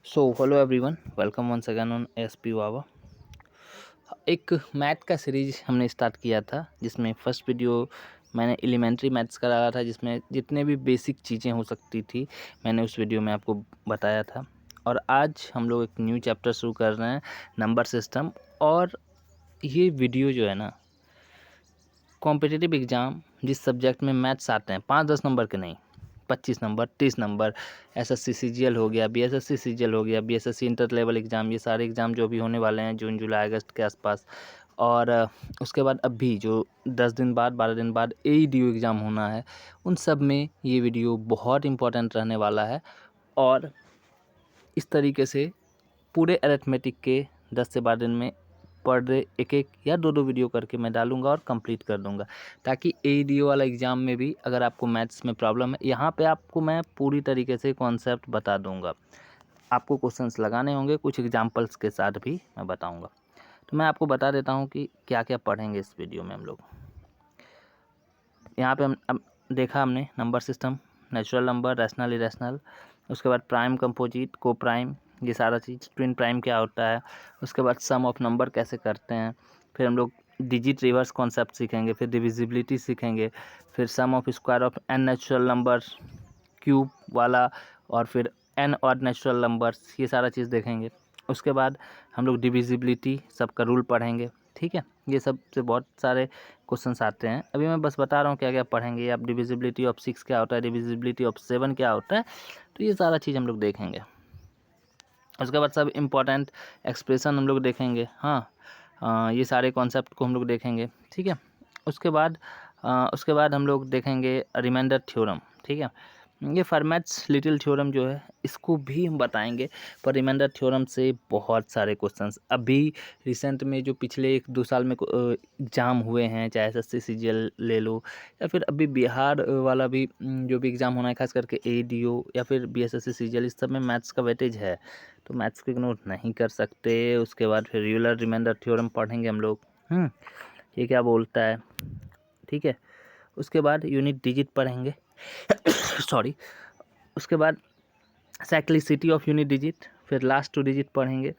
Hello everyone, welcome once again on SP वावा। एक math का सीरीज हमने स्टार्ट किया था जिसमें फर्स्ट वीडियो मैंने एलिमेंट्री मैथ्स का डाला था, जिसमें जितने भी बेसिक चीज़ें हो सकती थी मैंने उस वीडियो में आपको बताया था। और आज हम लोग एक न्यू चैप्टर शुरू कर रहे हैं, नंबर सिस्टम। और ये वीडियो जो है ना, कॉम्पिटिटिव एग्ज़ाम जिस सब्जेक्ट में मैथ्स आते हैं, 5-10 नंबर के नहीं, 25 नंबर, 30 नंबर, एसएससी सीजीएल हो गया, बीएसएससी सीजीएल हो गया, बीएसएससी इंटर लेवल एग्ज़ाम, ये सारे एग्ज़ाम जो भी होने वाले हैं जून जुलाई अगस्त के आसपास। और उसके बाद अभी जो 10 दिन बाद 12 दिन बाद एईडीओ एग्ज़ाम होना है, उन सब में ये वीडियो बहुत इंपॉर्टेंट रहने वाला है। और इस तरीके से पूरे अरिथमेटिक के 10 से 12 दिन में पर डे एक-एक या 2-2 वीडियो करके मैं डालूँगा और कंप्लीट कर दूँगा, ताकि एईडीओ वाला एग्ज़ाम में भी अगर आपको मैथ्स में प्रॉब्लम है, यहाँ पे आपको मैं पूरी तरीके से कॉन्सेप्ट बता दूँगा। आपको क्वेश्चंस लगाने होंगे, कुछ एग्जांपल्स के साथ भी मैं बताऊँगा। तो मैं आपको बता देता हूँ कि क्या-क्या पढ़ेंगे इस वीडियो में हम लोग। यहाँ पे हम अब देखा हमने number system, natural number, rational, irrational, उसके बाद प्राइम, कंपोजिट, को प्राइम, ये सारा चीज़, ट्विन प्राइम क्या होता है, उसके बाद सम ऑफ नंबर कैसे करते हैं, फिर हम लोग डिजिट रिवर्स कॉन्सेप्ट सीखेंगे, फिर डिविजिबिलिटी सीखेंगे, फिर sum of square of n natural number cube वाला, और फिर एन और नेचुरल नंबर्स, ये सारा चीज़ देखेंगे। उसके बाद हम लोग डिविजिबिलिटी सबका रूल पढ़ेंगे, ठीक है। ये सब से बहुत सारे क्वेश्चंस आते हैं। अभी मैं बस बता रहा हूँ क्या क्या पढ़ेंगे। आप डिविजिबिलिटी ऑफ 6 क्या होता है, डिविजिबिलिटी ऑफ 7 क्या होता है, तो ये सारा चीज़ हम लोग देखेंगे। उसके बाद सब इम्पोर्टेंट एक्सप्रेशन हम लोग देखेंगे। हाँ, ये सारे कॉन्सेप्ट को हम लोग देखेंगे, ठीक है। उसके बाद हम लोग देखेंगे रिमाइंडर थ्योरम, ठीक है। ये फॉर्मेट्स लिटिल थ्योरम जो है, इसको भी हम बताएंगे। पर रिमाइंडर थ्योरम से बहुत सारे क्वेश्चंस अभी रिसेंट में जो पिछले 1-2 साल में एग्ज़ाम हुए हैं, चाहे एसएससी सीजीएल ले लो, या फिर अभी बिहार वाला भी जो भी एग्ज़ाम होना है, खास करके एडीओ या फिर बीएसएससी सीजीएल, इस सब में मैथ्स का वेटेज है, तो मैथ्स को इग्नोर नहीं कर सकते। उसके बाद फिर यूलर रिमाइंडर थ्योरम पढ़ेंगे हम लोग। ये क्या बोलता है, ठीक है। उसके बाद यूनिट डिजिट पढ़ेंगे सॉरी। उसके बाद साइक्लिसिटी ऑफ यूनिट डिजिट, फिर लास्ट 2 डिजिट पढ़ेंगे।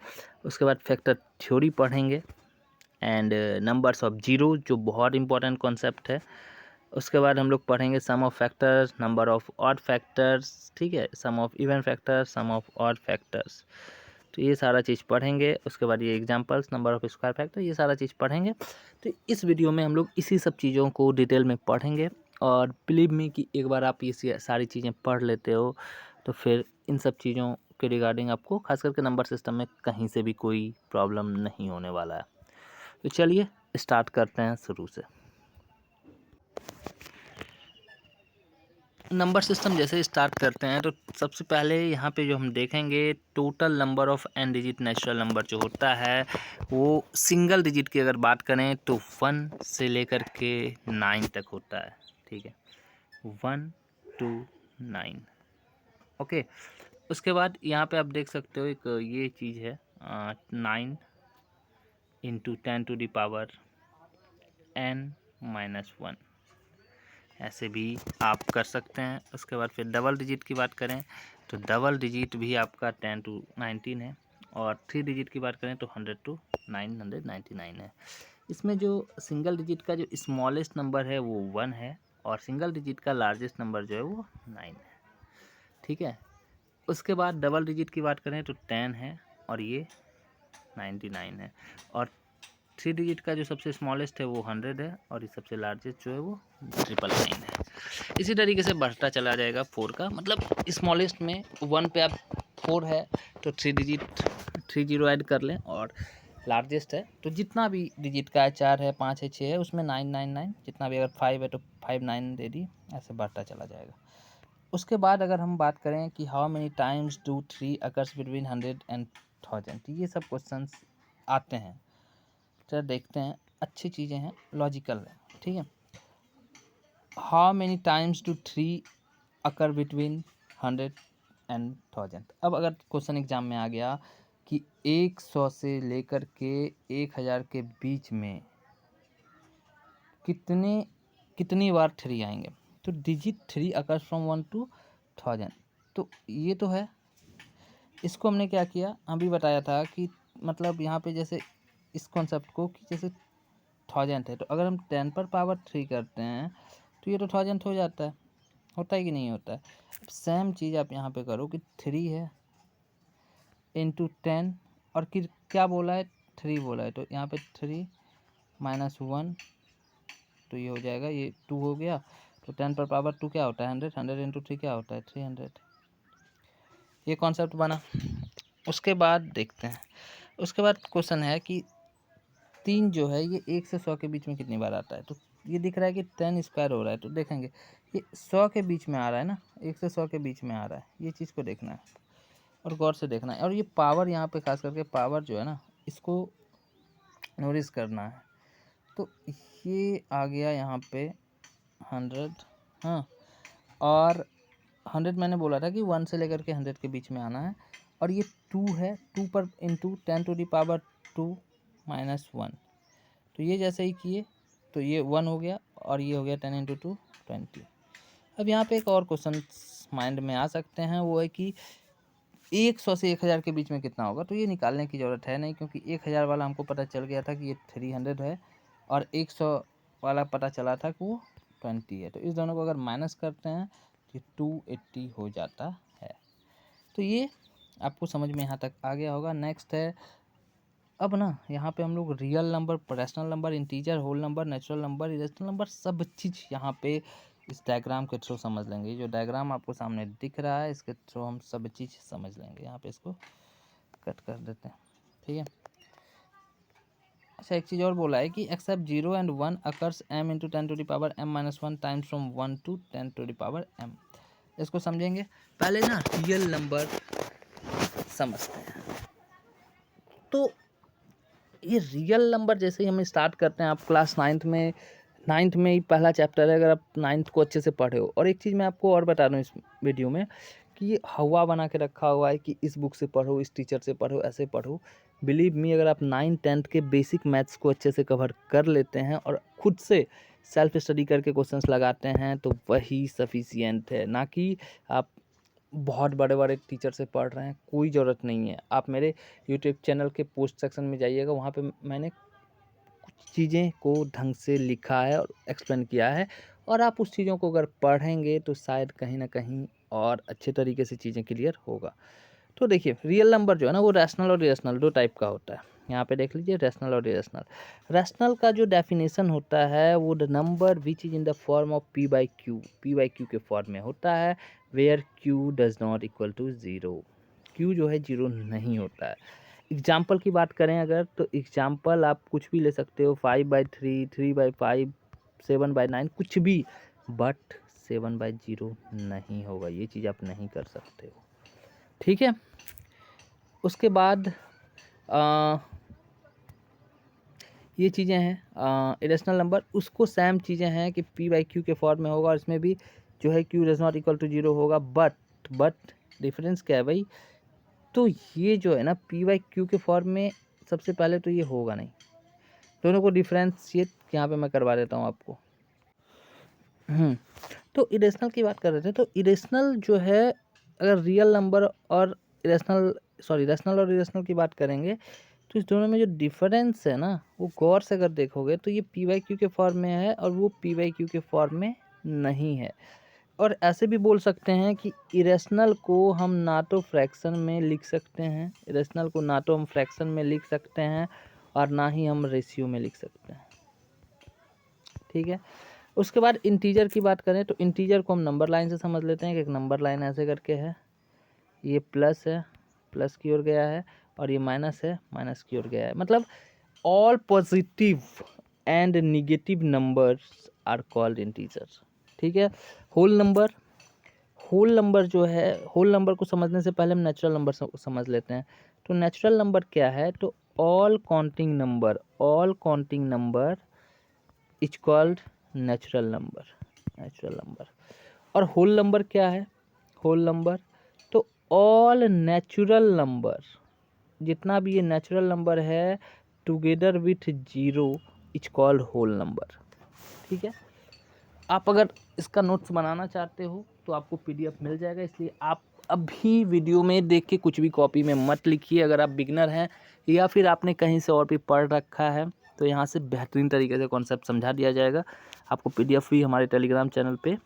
उसके बाद फैक्टर थ्योरी पढ़ेंगे एंड नंबर्स ऑफ जीरो, जो बहुत इंपॉर्टेंट कॉन्सेप्ट है। उसके बाद हम लोग पढ़ेंगे sum of factors, number of odd factors, ठीक है, sum of even factors, sum of odd factors, तो ये सारा चीज़ पढ़ेंगे। उसके बाद ये examples, number of square factor, ये सारा चीज़ पढ़ेंगे। तो इस वीडियो में हम लोग इसी सब चीज़ों को डिटेल में पढ़ेंगे। और बिलीव मी कि एक बार आप ये सारी चीज़ें पढ़ लेते हो तो फिर इन सब चीज़ों के रिगार्डिंग आपको खास करके नंबर सिस्टम में कहीं से भी कोई प्रॉब्लम नहीं होने वाला है। तो चलिए स्टार्ट करते हैं शुरू से। नंबर सिस्टम जैसे स्टार्ट करते हैं तो सबसे पहले यहाँ पे जो हम देखेंगे, total number of n digit natural number जो होता है, वो सिंगल डिजिट की अगर बात करें तो 1 से लेकर के 9 तक होता है, ठीक है, 1 to 9। ओके। उसके बाद यहाँ पे आप देख सकते हो एक ये चीज़ है, 9 इंटू 10⁻n-1, ऐसे भी आप कर सकते हैं। उसके बाद फिर डबल डिजिट की बात करें तो डबल डिजिट भी आपका 10 to 19 है, और 3 डिजिट की बात करें तो 100 to 999 है। इसमें जो सिंगल डिजिट का जो स्मॉलेस्ट नंबर है वो 1 है, और सिंगल डिजिट का लार्जेस्ट नंबर जो है वो 9 है, ठीक है। उसके बाद डबल डिजिट की बात करें तो 10 है, और ये 99 है, और 3 डिजिट का जो सबसे स्मॉलेस्ट है वो 100 है, और ये सबसे लार्जेस्ट जो है वो 999 है। इसी तरीके से बढ़ता चला जाएगा 4 का, मतलब स्मॉलेस्ट में 1 पे आप 4 है तो 3 डिजिट 30 ऐड कर लें, और लार्जेस्ट है तो जितना भी डिजिट का है, 4 है, 5 है, 6 है, उसमें 999, जितना भी, अगर 5 है तो 59 दे दी, ऐसे बढ़ता चला जाएगा। उसके बाद अगर हम बात करें कि how many times do 3 occurs between 100 and 1000, ये सब क्वेश्चंस आते हैं। चलो देखते हैं, अच्छी चीज़ें हैं, लॉजिकल है, ठीक है। How many times do 3 occur between 100 and 1000। अब अगर क्वेश्चन एग्जाम में आ गया कि 100 से लेकर के 1000 के बीच में कितनी बार 3 आएंगे, तो डिजिट 3 अकर्स फ्रॉम 1 to 1000, तो ये तो है इसको हमने क्या किया, अभी बताया था कि मतलब यहाँ पे जैसे इस कॉन्सेप्ट को कि जैसे 1000 है, तो अगर हम 10 पर पावर 3 करते हैं तो ये तो 1000 हो जाता है, होता है कि नहीं होता है। अब सेम चीज़ आप यहाँ पे करो कि 3 है इंटू 10, और फिर क्या बोला है, 3 बोला है, तो यहाँ पे 3 माइनस 1, तो ये हो जाएगा, ये 2 हो गया। तो 10 पर पावर 2 क्या होता है, 100, 100 इंटू 3 क्या होता है, 300। ये कॉन्सेप्ट बना। उसके बाद देखते हैं, उसके बाद क्वेश्चन है कि 3 जो है ये 1 से 100 के बीच में कितनी बार आता है। तो ये दिख रहा है कि 10 स्क्वायर हो रहा है, तो देखेंगे ये 100 के बीच में आ रहा है ना, 1 से 100 के बीच में आ रहा है, ये चीज़ को देखना है और गौर से देखना है। और ये पावर यहाँ पे खास करके पावर जो है ना, इसको नोटिस करना है। तो ये आ गया यहाँ पे 100, हाँ, और 100 मैंने बोला था कि 1 से लेकर के 100 के बीच में आना है। और ये 2 है, 2 पर into 10 to the power 2 minus 1, तो ये जैसे ही किए तो ये 1 हो गया और ये हो गया 10 इंटू 2 20। अब यहाँ पे एक और क्वेश्चन माइंड में आ सकते हैं, वो है कि 100 से 1000 के बीच में कितना होगा। तो ये निकालने की ज़रूरत है नहीं, क्योंकि 1000 वाला हमको पता चल गया था कि ये 300 है, और 100 वाला पता चला था कि वो 20 है। तो इस दोनों को अगर माइनस करते हैं तो 280 हो जाता है। तो ये आपको समझ में यहाँ तक आ गया होगा। नेक्स्ट है, अब ना यहाँ पे हम लोग real number, rational number, integer, whole number, natural number, irrational number, सब चीज़ यहाँ पे इस डायग्राम के थ्रू समझ लेंगे। जो डायग्राम आपको सामने दिख रहा है इसके थ्रू हम सब चीज़ समझ लेंगे। यहाँ पे इसको कट कर देते हैं, ठीक है। अच्छा, एक चीज़ और बोला है कि except 0 and 1 occurs m into 10 to the power m minus 1 times from 1 to 10 to the power m। इसको समझेंगे, पहले ना रियल नंबर समझते हैं। तो ये रियल नंबर जैसे ही हम स्टार्ट करते हैं, आप क्लास 9th में ही पहला चैप्टर है, अगर आप 9th को अच्छे से पढ़े हो। और एक चीज़ मैं आपको और बता दूँ इस वीडियो में कि ये हवा बना के रखा हुआ है कि इस बुक से पढ़ो, इस टीचर से पढ़ो, ऐसे पढ़ो। बिलीव मी, अगर आप 9th-10th के बेसिक मैथ्स को अच्छे से कवर कर लेते हैं और खुद से सेल्फ स्टडी करके क्वेश्चंस लगाते हैं तो वही सफिशियंट है, ना कि आप बहुत बड़े बड़े टीचर से पढ़ रहे हैं। कोई ज़रूरत नहीं है। आप मेरे यूट्यूब चैनल के पोस्ट सेक्शन में जाइएगा, वहाँ पे मैंने कुछ चीज़ें को ढंग से लिखा है और एक्सप्लेन किया है, और आप उस चीज़ों को अगर पढ़ेंगे तो शायद कहीं ना कहीं और अच्छे तरीके से चीज़ें क्लियर होगा। तो देखिए, रियल नंबर जो है ना, वो रैशनल और इरेशनल दो टाइप का होता है। यहाँ पे देख लीजिए, रैशनल और इरेशनल। रैशनल का जो डेफिनेशन होता है वो the number which is in the form of p by q के फॉर्म में होता है, where q does not equal to 0। q जो है 0 नहीं होता है। एग्जाम्पल की बात करें अगर, तो एग्जाम्पल आप कुछ भी ले सकते हो, 5/3, 3/5, 7/9, कुछ भी, बट 7/0 नहीं होगा। ये चीज़ आप नहीं कर सकते हो, ठीक है। उसके बाद ये चीज़ें हैं इरेशनल नंबर, उसको सेम चीज़ें हैं कि p/q के फॉर्म में होगा, और इसमें भी जो है q does not equal to 0 होगा। बट डिफरेंस क्या है भाई, तो ये जो है ना p/q के फॉर्म में सबसे पहले तो ये होगा नहीं। दोनों को डिफ्रेंशिएट यहाँ पे मैं करवा देता हूँ आपको। तो इरेशनल की बात कर रहे थे, तो इरेशनल जो है, अगर रियल नंबर और रैशनल और इरेशनल की बात करेंगे, तो इस दोनों में जो डिफरेंस है ना, वो गौर से अगर देखोगे तो ये p/q के फॉर्म में है और वो p/q के फॉर्म में नहीं है। और ऐसे भी बोल सकते हैं कि इरेशनल को हम ना तो फ्रैक्शन में लिख सकते हैं, इरेशनल को ना तो हम फ्रैक्शन में लिख सकते हैं और ना ही हम रेशियो में लिख सकते हैं, ठीक है। उसके बाद इंटीजर की बात करें, तो इंटीजर को हम नंबर लाइन से समझ लेते हैं कि एक नंबर लाइन ऐसे करके है, ये प्लस है, प्लस की ओर गया है, और ये माइनस है, माइनस की ओर गया है। मतलब all positive and negative numbers are called integer, ठीक है। होल नंबर जो है, होल नंबर को समझने से पहले हम नेचुरल नंबर समझ लेते हैं। तो नेचुरल नंबर क्या है, तो all counting number is called natural number. और होल नंबर क्या है, होल नंबर, तो ऑल नेचुरल नंबर, जितना भी ये नेचुरल नंबर है together with 0 is called whole number, ठीक है। आप अगर इसका नोट्स बनाना चाहते हो तो आपको PDF मिल जाएगा, इसलिए आप अभी वीडियो में देख के कुछ भी कॉपी में मत लिखिए। अगर आप बिगनर हैं या फिर आपने कहीं से और भी पढ़ रखा है तो यहाँ से बेहतरीन तरीके से कॉन्सेप्ट समझा दिया जाएगा। आपको PDF भी हमारे टेलीग्राम चैनल पे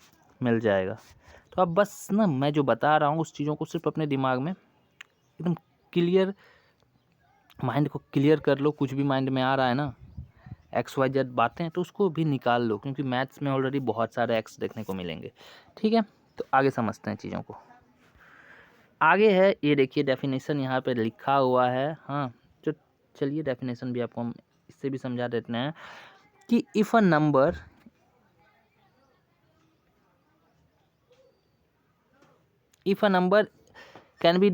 मिल जाएगा। तो आप बस ना मैं जो बता रहा हूँ उस चीज़ों को सिर्फ अपने दिमाग में एकदम क्लियर, माइंड को क्लियर कर लो। कुछ भी माइंड में आ रहा है ना XYZ बातें, तो उसको भी निकाल लो, क्योंकि मैथ्स में ऑलरेडी बहुत सारे एक्स देखने को मिलेंगे। ठीक है, तो आगे समझते हैं चीज़ों को। आगे है ये देखिए डेफिनेशन यहाँ पे लिखा हुआ है। हाँ, तो चलिए डेफिनेशन भी आपको हम इससे भी समझा देते हैं कि if a number can be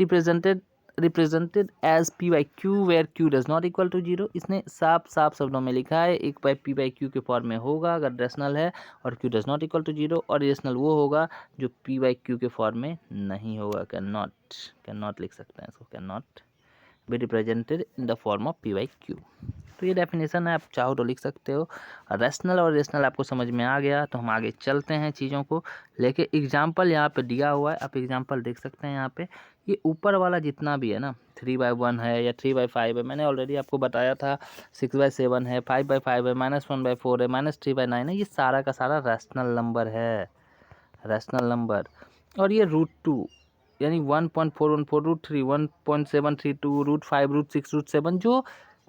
represented as P/Q where Q does not equal to 0। इसने साफ साफ शब्दों में लिखा है एक P/Q के फॉर्म में होगा अगर रेशनल है और Q does not equal to 0, और इरेशनल वो होगा जो P/Q के फॉर्म में नहीं होगा। कैन नॉट लिख सकते हैं इसको, can not be represented in the form of P/Q। तो ये डेफिनेशन है, आप चाहो तो लिख सकते हो। रेशनल और रेशनल आपको समझ में आ गया, तो हम आगे चलते हैं चीज़ों को लेके। एग्जाम्पल यहाँ पे दिया हुआ है, आप एग्जाम्पल देख सकते हैं। यहाँ पे ये ऊपर वाला जितना भी है ना 3/1 है या 3/5 है, मैंने ऑलरेडी आपको बताया था 6/7 है, 5/5 है, -1/4 है, -3/9 है, ये सारा का सारा रैशनल नंबर है, रैशनल नंबर। और ये √2 यानी 1.414 √3 1.732 √5 √6 √7 जो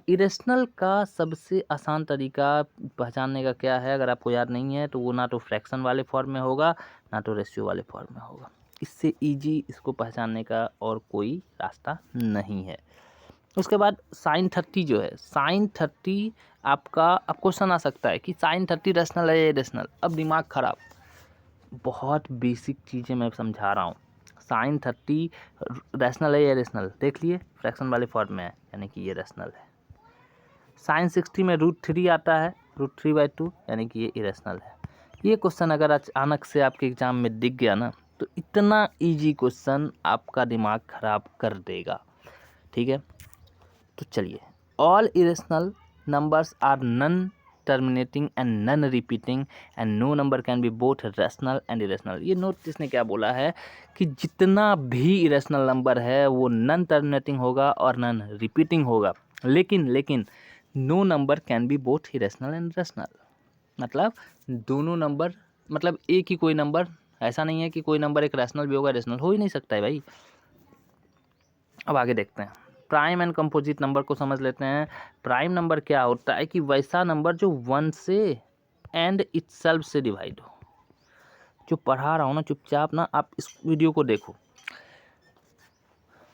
इरेशनल का सबसे आसान तरीका पहचानने का क्या है, अगर आपको याद नहीं है तो वो ना तो फ्रैक्शन वाले फॉर्म में होगा ना तो रेशियो वाले फॉर्म में होगा। इससे इजी इसको पहचानने का और कोई रास्ता नहीं है। उसके बाद sin30 जो है, sin30 आपका अब क्वेश्चन आ सकता है कि sin30 रेशनल है या इरेशनल। अब दिमाग खराब, बहुत बेसिक चीज़ें मैं समझा रहा हूँ। sin30 रेशनल है या इरेशनल, देख लिए फ्रैक्शन वाले फॉर्म में है यानी कि ये रेशनल है। sin60 में √3 आता है, √3/2 यानी कि ये इरेशनल है। ये क्वेश्चन अगर अचानक से आपके एग्जाम में दिख गया ना तो इतना इजी क्वेश्चन आपका दिमाग खराब कर देगा। ठीक है, तो चलिए, all irrational numbers are non terminating and non repeating and no number can be both rational and irrational. ये नोटिस ने क्या बोला है कि जितना भी इरेशनल नंबर है वो नन टर्मिनेटिंग होगा और नन रिपीटिंग होगा, लेकिन no number can be both irrational and rational. मतलब दोनों नंबर, मतलब एक ही कोई नंबर, ऐसा नहीं है कि कोई नंबर एक रैशनल भी होगा इरेशनल, हो ही नहीं सकता है भाई। अब आगे देखते हैं, प्राइम एंड कंपोजिट नंबर को समझ लेते हैं। प्राइम नंबर क्या होता है कि वैसा नंबर जो 1 से एंड इटसेल्फ से डिवाइड हो। जो पढ़ा रहा हूँ ना, चुपचाप ना आप इस वीडियो को देखो।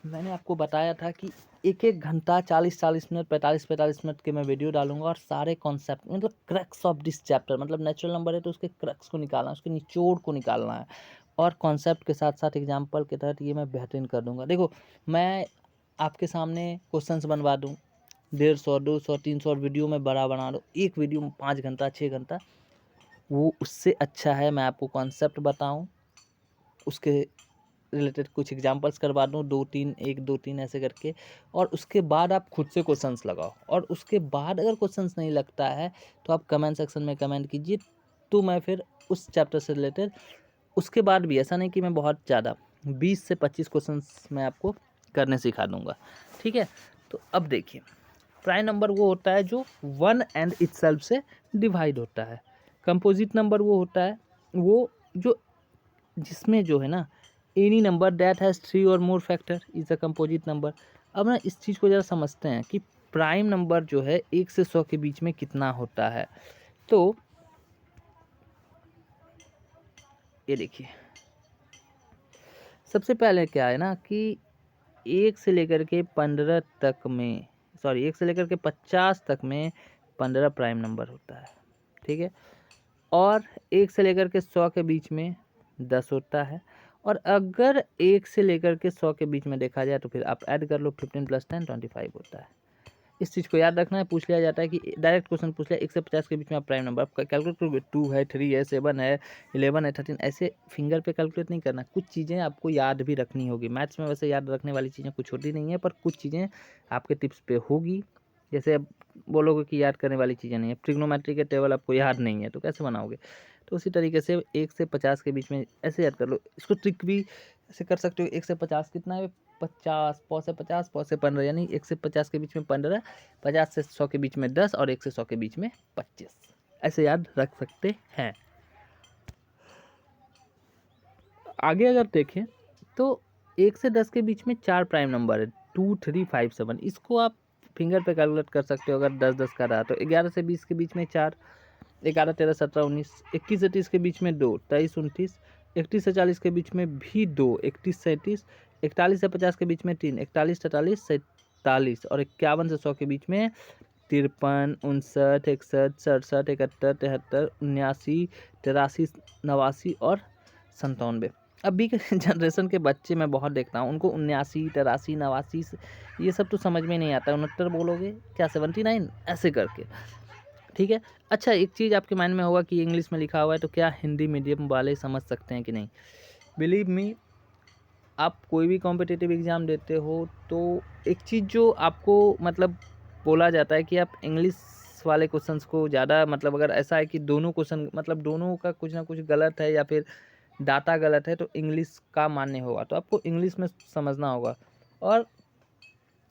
मैंने आपको बताया था कि एक घंटा 40 मिनट 45 मिनट के मैं वीडियो डालूंगा और सारे कॉन्सेप्ट मतलब क्रक्स ऑफ दिस चैप्टर, मतलब नेचुरल नंबर है तो उसके क्रक्स को निकालना है, उसके निचोड़ को निकालना है, और कॉन्सेप्ट के साथ साथ एग्जाम्पल के तहत ये मैं बेहतरीन कर दूंगा। देखो, मैं आपके सामने क्वेश्चंस बनवा दूँ 150 200 300 वीडियो में बड़ा बना दो, एक वीडियो में 5 घंटा 6 घंटा, वो उससे अच्छा है मैं आपको कॉन्सेप्ट बताऊँ, उसके रिलेटेड कुछ एग्जांपल्स करवा दूँ 2-3 1 2-3 ऐसे करके, और उसके बाद आप खुद से क्वेश्चंस लगाओ। और उसके बाद अगर क्वेश्चंस नहीं लगता है तो आप कमेंट सेक्शन में कमेंट कीजिए, तो मैं फिर उस चैप्टर से रिलेटेड उसके बाद भी, ऐसा नहीं कि मैं बहुत ज़्यादा 20 से 25 क्वेश्चंस मैं आपको करने सिखा दूँगा। ठीक है, तो अब देखिए, प्राइम नंबर वो होता है जो 1 एंड इटसेल्फ से डिवाइड होता है। कंपोजिट नंबर वो होता है वो जो जिसमें जो है ना any number that has 3 or more factor is a composite number. अब ना इस चीज़ को ज़रा समझते हैं कि प्राइम नंबर जो है 1 से 100 के बीच में कितना होता है। तो ये देखिए, सबसे पहले क्या है ना कि 1 से लेकर के 15 तक में, सॉरी 1 से लेकर के 50 तक में 15 प्राइम नंबर होता है। ठीक है, और 1 से लेकर के 100 के बीच में 10 होता है, और अगर 1 से लेकर के 100 के बीच में देखा जाए तो फिर आप ऐड कर लो, 15 + 10 25 होता है। इस चीज़ को याद रखना है। पूछ लिया जाता है कि डायरेक्ट क्वेश्चन पूछ लिया 1 से 50 के बीच में आप प्राइम नंबर आप कैलकुलेट करोगे, 2 है 3 है 7 है 11 है 13, ऐसे फिंगर पे कैलकुलेट नहीं करना। कुछ चीज़ें आपको याद भी रखनी होगी। मैथ्स में वैसे याद रखने वाली चीज़ें कुछ होती नहीं है, पर कुछ चीज़ें आपके टिप्स पे होगी। जैसे अब बोलोगे कि याद करने वाली चीज़ें नहीं है, ट्रिग्नोमेट्री के टेबल आपको याद नहीं है तो कैसे बनाओगे। तो उसी तरीके से 1 से 50 के बीच में ऐसे याद कर लो। इसको ट्रिक भी ऐसे कर सकते हो, 1 से 50 कितना है, 50, पौ से 50, पौ से 15, यानी 1 से 50 के बीच में 15, 50 से 100 के बीच में 10 और 1 से 100 के बीच में 25, ऐसे याद रख सकते हैं। आगे अगर देखें तो 1 से 10 के बीच में 4 प्राइम नंबर है, 2, 3, 5, 7। इसको आप फिंगर पे कैलकुलेट कर सकते हो। अगर 10-10 का रहा तो 11 से 20 के बीच में 4, 11, 13, 17, 19, 21 से 30 के बीच में 2, 23, 29, 31 से 40 के बीच में भी 2, 31, 37, 41 से 50 के बीच में 3, 41, 43, 47 और 51 से 100 के बीच में 53, 59, 61, 67, 71, 73, 79, 83, 89 और 97। अभी के जनरेशन के बच्चे मैं बहुत देखता हूँ, उनको 79, 83, 89 ये सब तो समझ में नहीं आता। 69 बोलोगे क्या, 79 ऐसे करके, ठीक है। अच्छा, एक चीज़ आपके माइंड में होगा कि इंग्लिश में लिखा हुआ है तो क्या हिंदी मीडियम वाले समझ सकते हैं कि नहीं। बिलीव मी, आप कोई भी कॉम्पिटिटिव एग्ज़ाम देते हो तो एक चीज़ जो आपको मतलब बोला जाता है कि आप इंग्लिश वाले क्वेश्चंस को ज़्यादा, मतलब अगर ऐसा है कि दोनों क्वेश्चन मतलब दोनों का कुछ ना कुछ गलत है या फिर डाटा गलत है तो इंग्लिश का मान्य होगा, तो आपको इंग्लिश में समझना होगा। और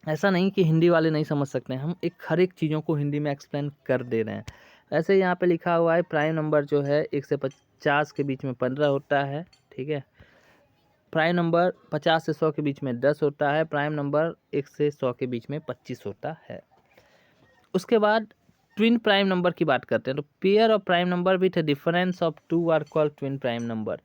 ऐसा नहीं कि हिंदी वाले नहीं समझ सकते हैं, हम हर एक चीज़ों को हिंदी में एक्सप्लेन कर दे रहे हैं। ऐसे यहाँ पे लिखा हुआ है प्राइम नंबर जो है 1 से 50 के बीच में 15 होता है, ठीक है। प्राइम नंबर 50 से 100 के बीच में 10 होता है। प्राइम नंबर 1 से 100 के बीच में 25 होता है। उसके बाद ट्विन प्राइम नंबर की बात करते हैं तो pair of prime number with difference of 2 are called twin prime number.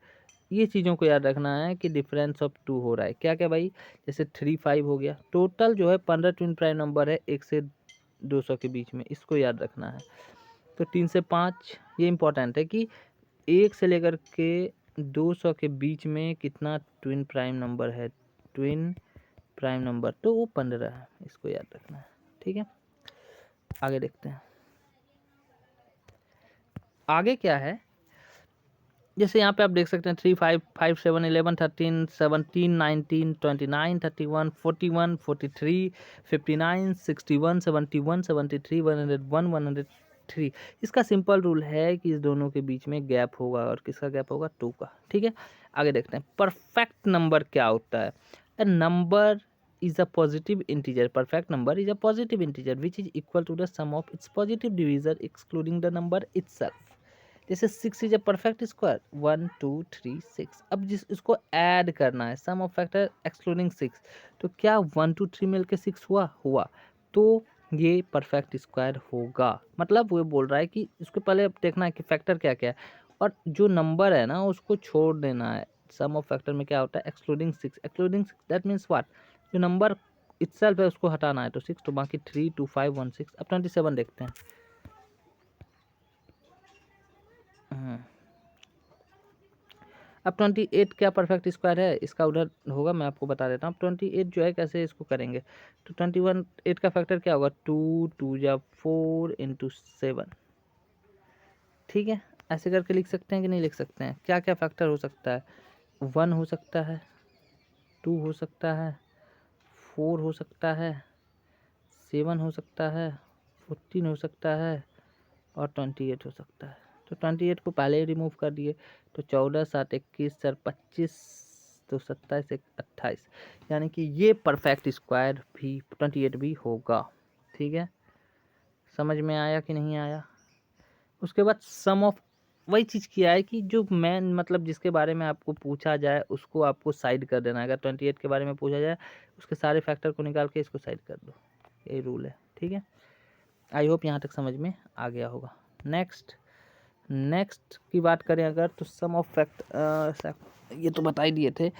ये चीज़ों को याद रखना है कि डिफरेंस ऑफ 2 हो रहा है, क्या क्या भाई, जैसे 3, 5 हो गया। टोटल जो है 15 ट्विन प्राइम नंबर है 1 से 200 के बीच में, इसको याद रखना है। तो 3 से 5 ये इंपॉर्टेंट है कि 1 से लेकर के 200 के बीच में कितना ट्विन प्राइम नंबर है, ट्विन प्राइम नंबर तो वो 15 है, इसको याद रखना है, ठीक है। आगे देखते हैं आगे क्या है। जैसे यहाँ पे आप देख सकते हैं 3, 5, 5, 7, 11, 13, 17, 19, 29, 31, 41, 43, 59, 61, 71, 73, 101, 103। इसका सिंपल रूल है कि इस दोनों के बीच में गैप होगा, और किसका गैप होगा, 2 का, ठीक है। आगे देखते हैं परफेक्ट नंबर क्या होता है। ए number is a positive integer. Perfect number is a positive integer which is equal to the sum of its positive divisor excluding the number itself. जैसे 6 इज ए परफेक्ट स्क्वायर, 1, 2, 3, 6। अब जिस इसको add करना है sum of factor excluding 6, तो क्या 1, 2, 3 मिलके 6 हुआ तो ये परफेक्ट स्क्वायर होगा। मतलब वो बोल रहा है कि इसको पहले देखना है कि फैक्टर क्या क्या है, और जो नंबर है ना उसको छोड़ देना है। सम ऑफ फैक्टर में क्या होता है, excluding 6, excluding 6 that means what, जो नंबर इटसेल्फ है उसको हटाना है, तो 6 तो बाकी 3, 2, 5, 1, 6। अब 27 देखते हैं। अब 28 क्या परफेक्ट स्क्वायर है, इसका उधर होगा, मैं आपको बता देता हूँ। 28 जो है कैसे इसको करेंगे, तो 8 का फैक्टर क्या होगा, 2, 2 जा 4 इंटू 7, ठीक है। ऐसे करके लिख सकते हैं कि नहीं लिख सकते हैं। क्या क्या फैक्टर हो सकता है, 1 हो सकता है, 2 हो सकता है, 4 हो सकता है, 7 हो सकता है, 14 हो सकता है और 28 हो सकता है। तो 28 को पहले ही रिमूव कर दिए, तो 14, 7, 21, 4, 25, तो 27, 28, यानी कि ये परफेक्ट स्क्वायर भी 28 भी होगा, ठीक है। समझ में आया कि नहीं आया। उसके बाद सम ऑफ, वही चीज़ किया है कि जो मेन मतलब जिसके बारे में आपको पूछा जाए उसको आपको साइड कर देना है। अगर 28 के बारे में पूछा जाए उसके सारे फैक्टर को निकाल के इसको साइड कर दो, यही रूल है, ठीक है। आई होप यहाँ तक समझ में आ गया होगा। नेक्स्ट की बात करें अगर, तो सम ऑफ फैक्ट ये तो बता ही दिए थे।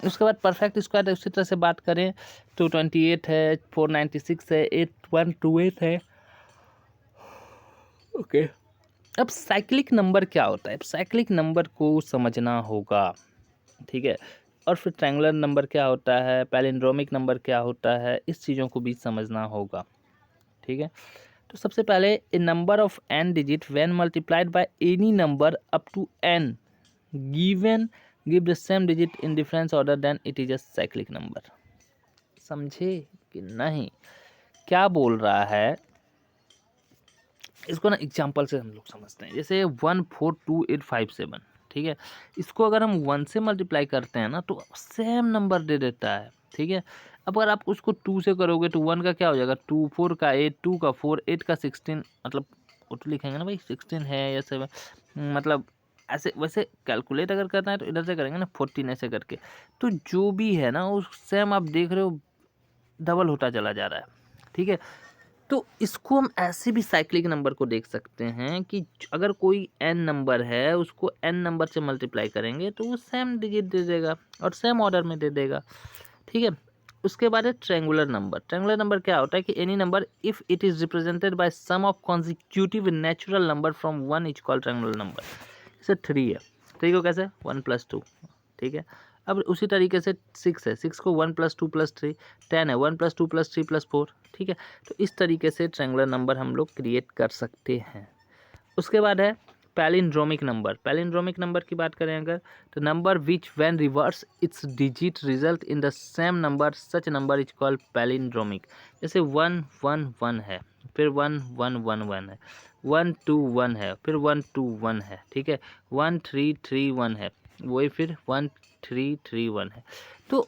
उसके बाद परफेक्ट स्क्वायर उसी तरह से बात करें तो 28 है, 496 है, 8128 है, ओके। अब साइक्लिक नंबर क्या होता है, साइक्लिक नंबर को समझना होगा, ठीक है। और फिर ट्रायंगुलर नंबर क्या होता है, पैलिंड्रोमिक नंबर क्या होता है, इस चीज़ों को भी समझना होगा, ठीक है। तो सबसे पहले a number of n digit when multiplied by any number up to n given give the same digit in difference order then it is a cyclic number. समझे कि नहीं, क्या बोल रहा है इसको ना एग्जाम्पल से हम लोग समझते हैं। जैसे 142857, ठीक है, इसको अगर हम 1 से मल्टीप्लाई करते हैं ना तो सेम नंबर दे देता है, ठीक है। अब अगर आप उसको 2 से करोगे तो 1 का क्या हो जाएगा, 2, 4 का 8, 2 का 4, 8 का 16, मतलब वो तो लिखेंगे ना भाई 16 है या 7, मतलब ऐसे वैसे कैलकुलेट अगर करना है तो इधर से करेंगे ना 14 ऐसे करके। तो जो भी है ना वो सेम आप देख रहे हो डबल होता चला जा रहा है, ठीक है। तो इसको हम ऐसे भी साइक्लिक नंबर को देख सकते हैं कि अगर कोई n नंबर है उसको n नंबर से मल्टीप्लाई करेंगे तो वो सेम डिजिट दे देगा और सेम ऑर्डर में दे देगा, ठीक है। उसके बाद है ट्रायंगुलर नंबर। ट्रायंगुलर नंबर क्या होता है कि any number if it is represented by sum of consecutive natural number from 1 is called triangular number. जैसे 3 है, 3 को कैसे 1 + 2, ठीक है। अब उसी तरीके से 6 है, 6 को 1 + 2 + 3, 10 है 1 + 2 + 3 + 4, ठीक है। तो इस तरीके से ट्रायंगुलर नंबर हम लोग क्रिएट कर सकते हैं। उसके बाद है पैलिंड्रोमिक नंबर। पैलिंड्रोमिक नंबर की बात करें अगर तो number which when reverse it's digit result in the same number such number is called palindromic. जैसे 1 1 1 है, फिर 1 1 1 1 है, 1 2 1 है, फिर 1 2 1 है, ठीक है, 1 3 3 1 है, वही फिर 1 3 3 1 है। तो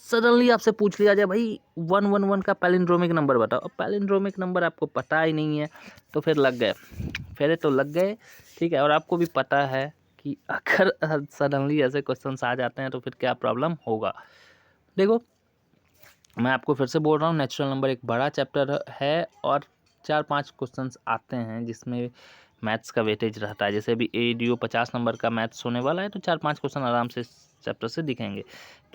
सडनली आपसे पूछ लिया जाए भाई 111 का पैलिंड्रोमिक नंबर बताओ, अब पैलिंड्रोमिक नंबर आपको पता ही नहीं है तो फिर लग गए, फेरे तो लग गए, ठीक है। और आपको भी पता है कि अगर सडनली ऐसे क्वेश्चंस आ जाते हैं तो फिर क्या प्रॉब्लम होगा। देखो मैं आपको फिर से बोल रहा हूँ, नेचुरल नंबर एक बड़ा चैप्टर है और 4-5 क्वेश्चंस आते हैं जिसमें मैथ्स का वेटेज रहता है। जैसे अभी ADO 50 नंबर का मैथ्स होने वाला है तो 4-5 क्वेश्चन आराम से चैप्टर से दिखेंगे।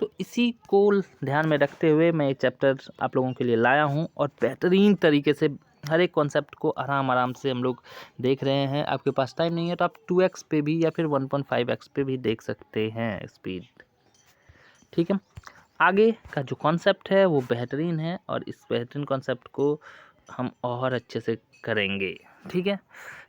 तो इसी को ध्यान में रखते हुए मैं ये चैप्टर आप लोगों के लिए लाया हूँ और बेहतरीन तरीके से हर एक कॉन्सेप्ट को आराम से हम लोग देख रहे हैं। आपके पास टाइम नहीं है तो आप 2x पे भी या फिर 1.5x पे भी देख सकते हैं स्पीड, ठीक है। आगे का जो कॉन्सेप्ट है वो बेहतरीन है और इस बेहतरीन कॉन्सेप्ट को हम और अच्छे से करेंगे, ठीक है।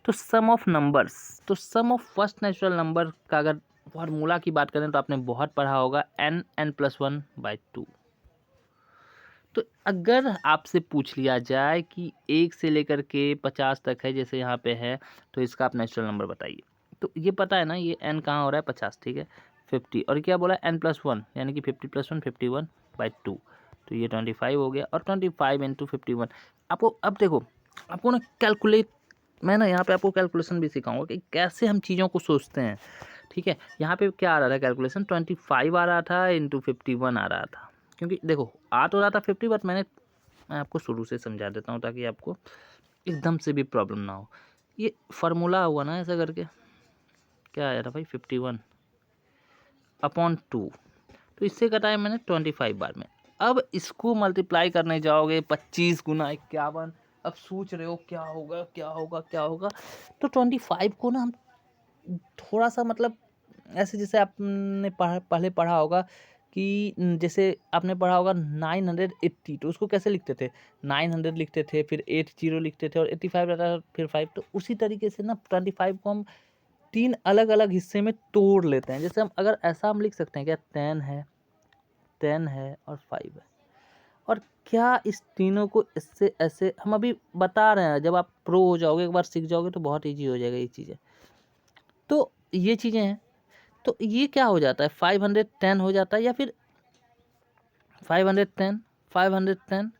तो सम ऑफ नंबर्स, तो sum of first natural number का अगर फार्मूला की बात करें तो आपने बहुत पढ़ा होगा n+1/2। तो अगर आपसे पूछ लिया जाए कि 1 से लेकर के 50 तक है, जैसे यहाँ पे है, तो इसका आप नेचुरल नंबर बताइए। तो ये पता है ना ये n कहाँ हो रहा है 50, ठीक है, 50 और क्या बोला n+1 यानी कि 50 + 1 51/2, तो ये 25 हो गया और 25 × 51 आपको। अब देखो आपको ना कैलकुलेट, मैं ना यहाँ पे आपको कैलकुलेशन भी सिखाऊंगा कि कैसे हम चीज़ों को सोचते हैं, ठीक है। यहाँ पे क्या आ रहा था कैलकुलेशन 25 आ रहा था × 51 आ रहा था, क्योंकि देखो आ तो रहा था 50 बट मैं आपको शुरू से समझा देता हूँ ताकि आपको एकदम से भी प्रॉब्लम ना हो। ये फार्मूला हुआ ना ऐसा करके, क्या आया था भाई 51/2, तो इससे कटाया मैंने 25 बार में। अब इसको मल्टीप्लाई करने जाओगे 25 × 51, अब सोच रहे हो क्या होगा क्या होगा क्या होगा। तो 25 को ना हम थोड़ा सा मतलब ऐसे जैसे आपने पहले पढ़ा होगा कि जैसे आपने पढ़ा होगा 980, तो उसको कैसे लिखते थे 900 लिखते थे, फिर 80 लिखते थे और 85 रहता था फिर 5। तो उसी तरीके से ना 25 को हम 3 अलग अलग हिस्से में तोड़ लेते हैं। जैसे हम अगर ऐसा हम लिख सकते हैं क्या 10 है और 5 है, और क्या इस तीनों को इससे ऐसे हम अभी बता रहे हैं, जब आप प्रो हो जाओगे एक बार सीख जाओगे तो बहुत ईजी हो जाएगा ये चीज़ें। तो ये चीज़ें हैं, तो ये क्या हो जाता है 510 हो जाता है या फिर 510 510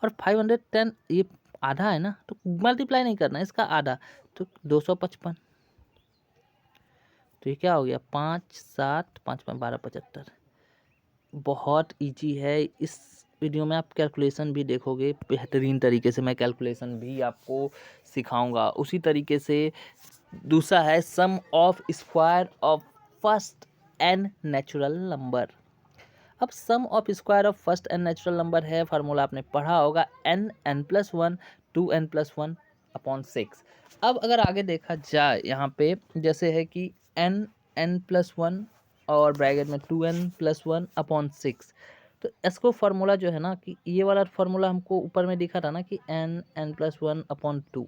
और 510 ये आधा है ना, तो मल्टीप्लाई नहीं करना इसका आधा, तो 255। तो ये क्या हो गया 5 7 5 5 12 75। बहुत इजी है। इस वीडियो में आप कैलकुलेशन भी देखोगे, बेहतरीन तरीके से मैं कैलकुलेशन भी आपको सिखाऊंगा। उसी तरीके से दूसरा है sum of square of first n natural number. अब sum of square of first n natural number है, फार्मूला आपने पढ़ा होगा n+1 2n+1/6। अब अगर आगे देखा जाए यहाँ पे जैसे है कि n+1 और ब्रैकेट में 2n+1/6। तो इसको फार्मूला जो है ना कि ये वाला फार्मूला हमको ऊपर में दिखा था ना कि n+1/2।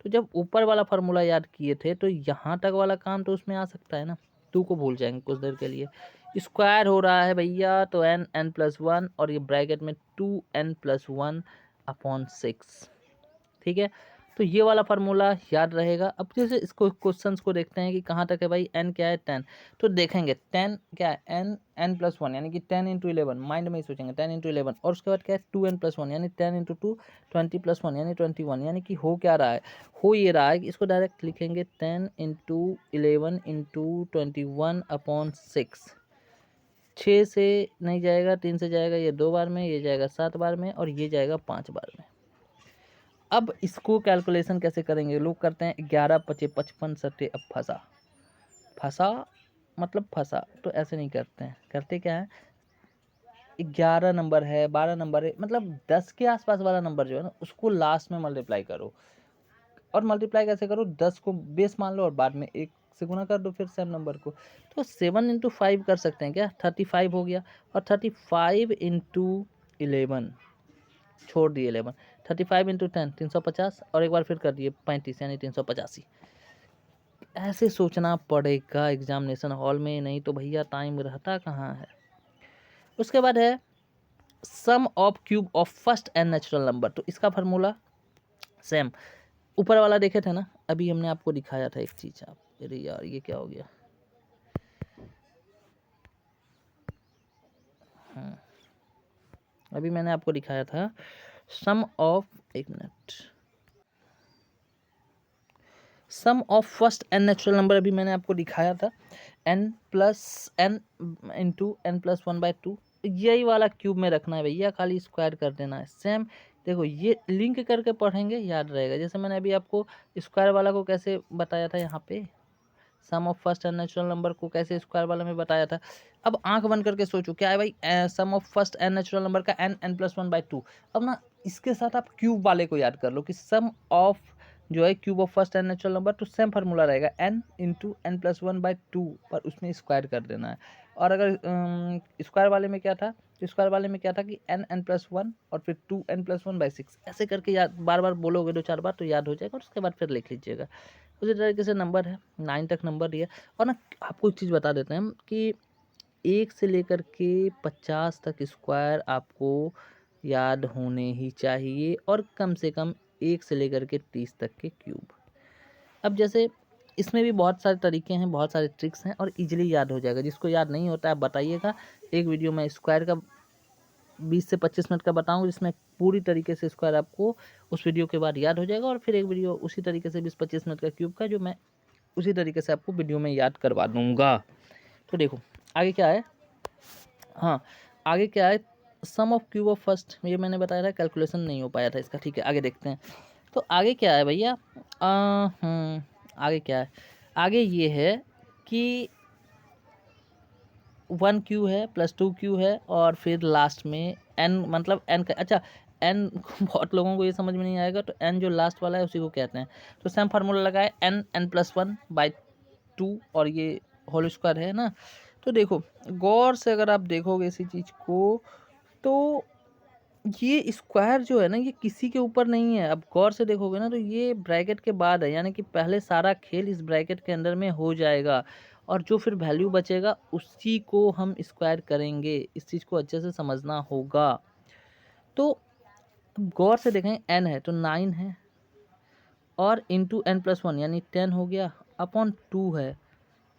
तो जब ऊपर वाला फार्मूला याद किए थे तो यहाँ तक वाला काम तो उसमें आ सकता है ना, 2 को भूल जाएंगे कुछ देर के लिए। स्क्वायर हो रहा है भैया तो n+1 और ये ब्रैकेट में 2n+1/6, ठीक है। तो ये वाला फार्मूला याद रहेगा। अब जैसे इसको क्वेश्चंस को देखते हैं कि कहाँ तक है भाई, n क्या है 10, तो देखेंगे 10 क्या है n+1 यानी कि 10 × 11, माइंड में ही सोचेंगे 10 × 11, और उसके बाद क्या है 2n+1 यानी 10 × 2 20+1 यानी 21, यानी कि हो क्या रहा है, हो ये रहा है कि इसको डायरेक्ट लिखेंगे 10 × 11 × 21/6। 6 से नहीं जाएगा, 3 से जाएगा, ये 2 बार में, ये जाएगा 7 बार में, और ये जाएगा 5 बार में। अब इसको कैलकुलेशन कैसे करेंगे, लोग करते हैं 11 × 5 = 55 सट्टे अब फंसा मतलब फंसा, तो ऐसे नहीं करते हैं, करते क्या है 11 नंबर है, 12 नंबर है, मतलब 10 के आसपास वाला नंबर जो है ना उसको लास्ट में मल्टीप्लाई करो। और मल्टीप्लाई कैसे करो, 10 को बेस मान लो और बाद में 1 से गुना कर दो फिर सेम नंबर को। तो 7 × 5 कर सकते हैं क्या, 35 हो गया, और 35 × 11 छोड़ दिए 11, 35 × 10 350, और एक बार फिर कर दिए 35 यानी 385। ऐसे सोचना पड़ेगा एग्जामिनेशन हॉल में, नहीं तो भैया टाइम रहता कहाँ है। उसके बाद है sum of cube of first n natural number, तो इसका फार्मूला सेम ऊपर वाला देखे थे ना, अभी हमने आपको दिखाया था एक चीज, आप अरे यार ये क्या हो गया, अभी मैंने आपको दिखाया था सम ऑफ, एक minute, sum of first n natural number अभी मैंने आपको दिखाया था, n + n × n+1/2, यही वाला क्यूब में रखना है भैया, खाली स्क्वायर कर देना है। सेम देखो ये लिंक करके पढ़ेंगे याद रहेगा। जैसे मैंने अभी आपको स्क्वायर वाला को कैसे बताया था, यहाँ पे sum of first n natural number को कैसे स्क्वायर वाला में बताया था। अब आंख बंद करके सोचो क्या है भाई, sum of first n natural number का n+1/2। अब ना इसके साथ आप क्यूब वाले को याद कर लो कि सम ऑफ जो है cube of first n natural number, तो सेम फार्मूला रहेगा n × n+1/2 पर उसमें स्क्वायर कर देना है। और अगर स्क्वायर वाले में क्या था, तो स्क्वायर वाले में क्या था कि n+1 और फिर 2n+1/6, ऐसे करके याद बार बार बोलोगे 2-4 बार तो याद हो जाएगा, और उसके बाद फिर लिख लीजिएगा। उसी तरीके से नंबर है 9 तक नंबर दिया। और ना आपको एक चीज़ बता देते हैं कि 1 से लेकर के 50 तक स्क्वायर आपको याद होने ही चाहिए, और कम से कम 1 से लेकर के 30 तक के क्यूब। अब जैसे इसमें भी बहुत सारे तरीके हैं, बहुत सारे ट्रिक्स हैं, और इजीली याद हो जाएगा। जिसको याद नहीं होता है आप बताइएगा, एक वीडियो में स्क्वायर का 20 से 25 मिनट का बताऊंगा, जिसमें पूरी तरीके से स्क्वायर आपको उस वीडियो के बाद याद हो जाएगा, और फिर एक वीडियो उसी तरीके से 20-25 मिनट का क्यूब का, जो मैं उसी तरीके से आपको वीडियो में याद करवा दूंगा। तो देखो आगे क्या है, हाँ आगे क्या है, sum of cube of first, ये मैंने बताया था, कैलकुलेशन नहीं हो पाया था इसका, ठीक है आगे देखते हैं। तो आगे क्या है भैया, आगे क्या है, आगे ये है कि 1 क्यू है प्लस 2 क्यू है, और फिर लास्ट में n, मतलब n का, अच्छा n बहुत लोगों को ये समझ में नहीं आएगा, तो n जो लास्ट वाला है उसी को कहते हैं। तो सेम फार्मूला लगाए n n+1/2, और ये होल स्क्वायर है ना। तो देखो गौर से अगर आप देखोगे इसी चीज़ को, तो ये स्क्वायर जो है ना ये किसी के ऊपर नहीं है। अब गौर से देखोगे ना तो ये ब्रैकेट के बाद है, यानी कि पहले सारा खेल इस ब्रैकेट के अंदर में हो जाएगा, और जो फिर वैल्यू बचेगा उसी को हम स्क्वायर करेंगे। इस चीज़ को अच्छे से समझना होगा। तो गौर से देखें, n है तो 9 है, और इंटू n+1 यानी 10 हो गया, अपॉन 2 है,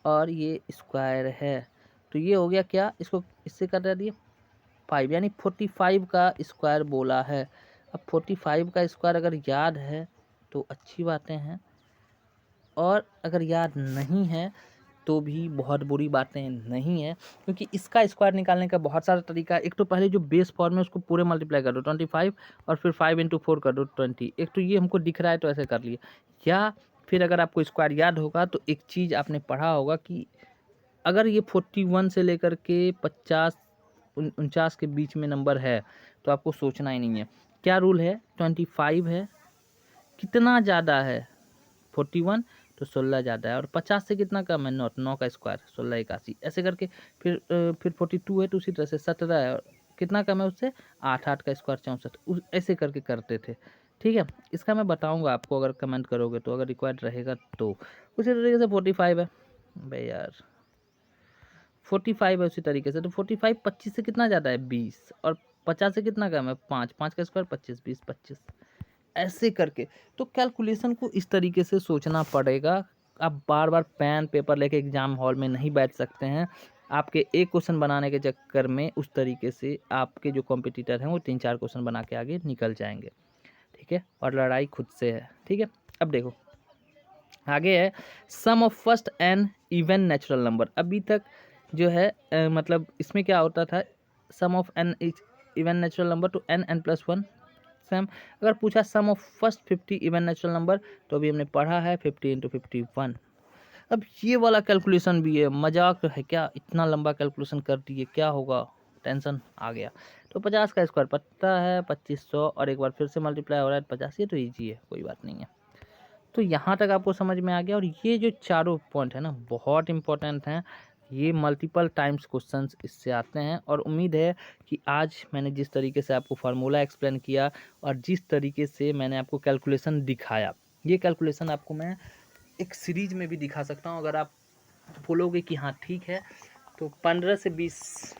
और ये स्क्वायर है। तो ये हो गया क्या, इसको इससे कर दिए 5, यानी 45 का स्क्वायर बोला है। अब 45 का स्क्वायर अगर याद है तो अच्छी बातें हैं, और अगर याद नहीं है तो भी बहुत बुरी बातें नहीं है, क्योंकि इसका स्क्वायर निकालने का बहुत सारा तरीका है। एक तो पहले जो बेस फॉर्म है उसको पूरे मल्टीप्लाई कर दो 25, और फिर 5 × 4 कर दो 20। एक तो ये हमको दिख रहा है तो ऐसे कर लिए, या फिर अगर आपको स्क्वायर याद होगा तो एक चीज़ आपने पढ़ा होगा कि अगर ये 41 से लेकर के 49 के बीच में नंबर है तो आपको सोचना ही नहीं है। क्या रूल है, 25 है, कितना ज़्यादा है 41, तो 16 ज़्यादा है, और 50 से कितना कम है 9, 9 का स्क्वायर 16 81, ऐसे करके फिर 42 है तो उसी तरह से 17 है, और कितना कम है उससे 8, 8 का स्क्वायर 64, ऐसे करके करते थे। ठीक है, इसका मैं बताऊंगा आपको अगर कमेंट करोगे तो, अगर रिक्वायर्ड रहेगा तो। उसी तरीके से 45 है भाई यार, 45 है उसी तरीके से, तो 45 25 से कितना ज़्यादा है 20, और 50 से कितना कम है 5, 5 का स्क्वायर 25, 20 25, ऐसे करके। तो कैलकुलेशन को इस तरीके से सोचना पड़ेगा। आप बार बार पेन पेपर लेके एग्जाम हॉल में नहीं बैठ सकते हैं। आपके एक क्वेश्चन बनाने के चक्कर में उस तरीके से आपके जो कॉम्पिटिटर हैं वो 3-4 क्वेश्चन बना के आगे निकल जाएंगे, ठीक है। और लड़ाई खुद से है, ठीक है। अब देखो आगे है sum of first n even natural number. अभी तक जो है मतलब इसमें क्या होता था, sum of n even natural number two n plus one sum. अगर पूछा sum of first 50 even natural number, तो अभी हमने पढ़ा है 50 इंटू 51। अब ये वाला कैलकुलेशन भी है, मजाक है क्या, इतना लंबा कैलकुलेशन कर दिए, क्या होगा, टेंशन आ गया। तो 50 का स्क्वायर पता है 2500, और एक बार फिर से मल्टीप्लाई हो रहा है 50, ये तो ईजी है, कोई बात नहीं है। तो यहाँ तक आपको समझ में आ गया। और ये जो चारों पॉइंट है ना बहुत इंपॉर्टेंट हैं, ये मल्टीपल टाइम्स क्वेश्चंस इससे आते हैं। और उम्मीद है कि आज मैंने जिस तरीके से आपको फार्मूला एक्सप्लेन किया और जिस तरीके से मैंने आपको कैलकुलेशन दिखाया, ये कैलकुलेशन आपको मैं एक सीरीज में भी दिखा सकता हूँ। अगर आप बोलोगे कि हाँ ठीक है, तो 15 से 20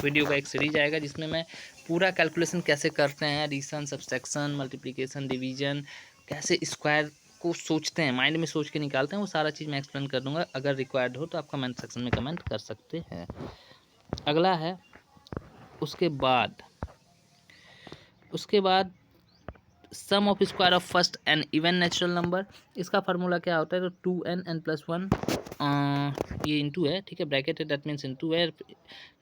वीडियो का एक सीरीज आएगा जिसमें मैं पूरा कैलकुलेशन कैसे करते हैं, एडिशन, सब्सट्रैक्शन, मल्टीप्लिकेशन, डिवीजन, कैसे स्क्वायर को सोचते हैं, माइंड में सोच के निकालते हैं, वो सारा चीज़ मैं एक्सप्लेन कर दूंगा। अगर रिक्वायर्ड हो तो आप कमेंट सेक्शन में कमेंट कर सकते हैं। अगला है उसके बाद sum of square of first n even natural number. इसका फार्मूला क्या होता है, तो 2n+1 ये इंटू है, ठीक है, ब्रैकेट है, दैट मीन्स इंटू है,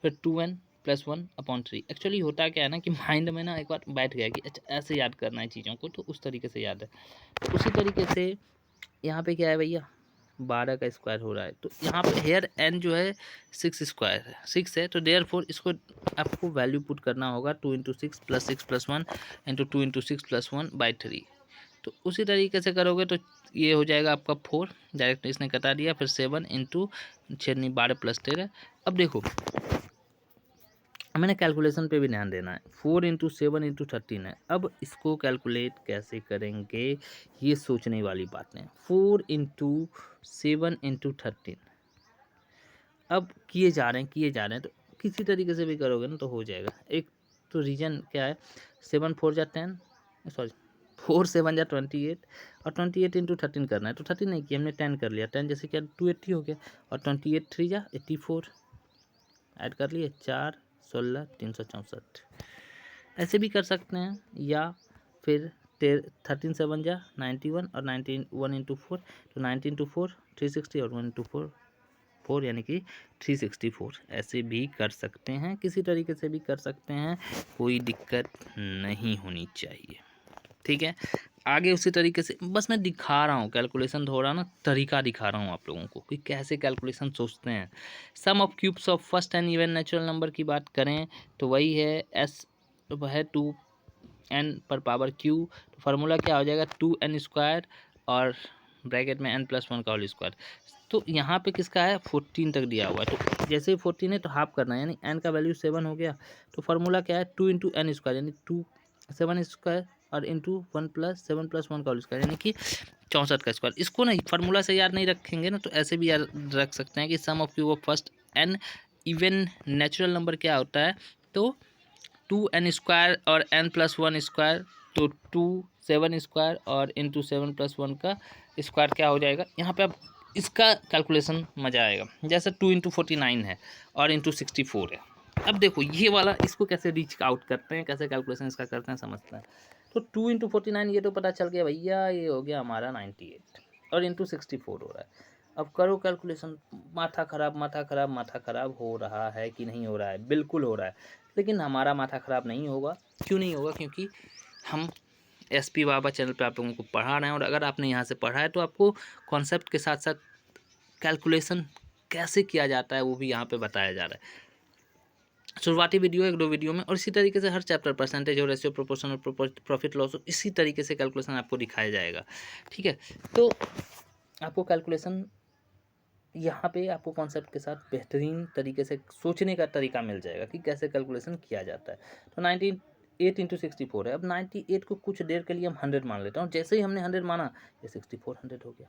फिर 2n+1/3। एक्चुअली होता क्या है ना कि माइंड में ना एक बार बैठ गया कि अच्छा ऐसे याद करना है चीज़ों को, तो उस तरीके से याद है। तो उसी तरीके से यहाँ पे क्या है भैया, 12 का स्क्वायर हो रहा है, तो यहाँ पे हेयर n जो है 6 स्क्वायर है, 6 है, तो देयरफॉर इसको आपको वैल्यू पुट करना होगा 2 × 6 + 6 + 1 × 2 × 6 + 1/3। तो उसी तरीके से करोगे तो ये हो जाएगा आपका 4, डायरेक्ट इसने कटा दिया, फिर 7 × 6 12 + 13। अब देखो मैंने कैलकुलेशन पे भी ध्यान देना है, 4 × 7 × 13 है। अब इसको कैलकुलेट कैसे करेंगे, ये सोचने वाली बात है। 4 × 7 × 13 अब किए जा रहे हैं, तो किसी तरीके से भी करोगे ना तो हो जाएगा। एक तो रीजन क्या है, 7 4 जा 10, सॉरी 4 7 जा 28, और 28 × 13 करना है, तो 13 नहीं किया हमने, 10 कर लिया, 10 जैसे क्या 280 हो गया, और 28 3 जा 84 ऐड कर लिए, 4 16 364। ऐसे भी कर सकते हैं, या फिर 13 7 जा 91, और 19 1 × 4, तो 19 × 4 360, और 1 × 4 4, यानी कि 364। ऐसे भी कर सकते हैं, किसी तरीके से भी कर सकते हैं, कोई दिक्कत नहीं होनी चाहिए, ठीक है। आगे उसी तरीके से बस मैं दिखा रहा हूँ कैलकुलेशन, थोड़ा ना तरीका दिखा रहा हूँ आप लोगों को कि कैसे कैलकुलेशन सोचते हैं। Sum of cubes of first n even natural number की बात करें तो वही है एस है 2n/क्यू। तो फार्मूला क्या हो जाएगा, 2n² और ब्रैकेट में n+1 का होल स्क्वायर। तो यहाँ पे किसका है, 14 तक दिया हुआ है, तो जैसे ही 14 है तो हाफ करना है, यानी n का वैल्यू 7 हो गया। तो फार्मूला क्या है, 2 × n², यानी 7² और इंटू 1 + 7 + 1 का होल स्क्वायर, यानी कि 64 का स्क्वायर। इसको ना फार्मूला से याद नहीं रखेंगे ना, तो ऐसे भी याद रख सकते हैं कि sum of cube of first n even natural number क्या होता है, तो 2n² और n+1², तो 2 7² और इंटू 7 + 1 का स्क्वायर क्या हो जाएगा। यहाँ पे अब इसका कैलकुलेशन मज़ा आएगा, जैसे 2 × 49 है और इंटू 64 है। अब देखो ये वाला, इसको कैसे रीच आउट करते हैं, कैसे कैलकुलेशन इसका करते हैं, समझते हैं। तो 2 × 49 ये तो पता चल गया भैया, ये हो गया हमारा 98, और इंटू 64 हो रहा है। अब करो कैलकुलेशन, माथा खराब हो रहा है कि नहीं हो रहा है, बिल्कुल हो रहा है। लेकिन हमारा माथा ख़राब नहीं होगा, क्यों नहीं होगा, क्योंकि हम SP बाबा चैनल पे आप लोगों को पढ़ा रहे हैं। और अगर आपने यहाँ से पढ़ा है तो आपको कॉन्सेप्ट के साथ साथ कैलकुलेशन कैसे किया जाता है वो भी यहाँ पे बताया जा रहा है, शुरुआती वीडियो 1-2 वीडियो में। और इसी तरीके से हर चैप्टर, परसेंटेज और रेशियो, प्रोपोर्शन और प्रॉफिट लॉस, इसी तरीके से कैलकुलेशन आपको दिखाया जाएगा, ठीक है। तो आपको कैलकुलेशन यहाँ पे आपको कॉन्सेप्ट के साथ बेहतरीन तरीके से सोचने का तरीका मिल जाएगा कि कैसे कैलकुलेशन किया जाता है। तो 98 × 64 है। अब 98 को कुछ देर के लिए हम 100 मान लेते हैं, और जैसे ही हमने 100 माना, ये 64 100 हो गया।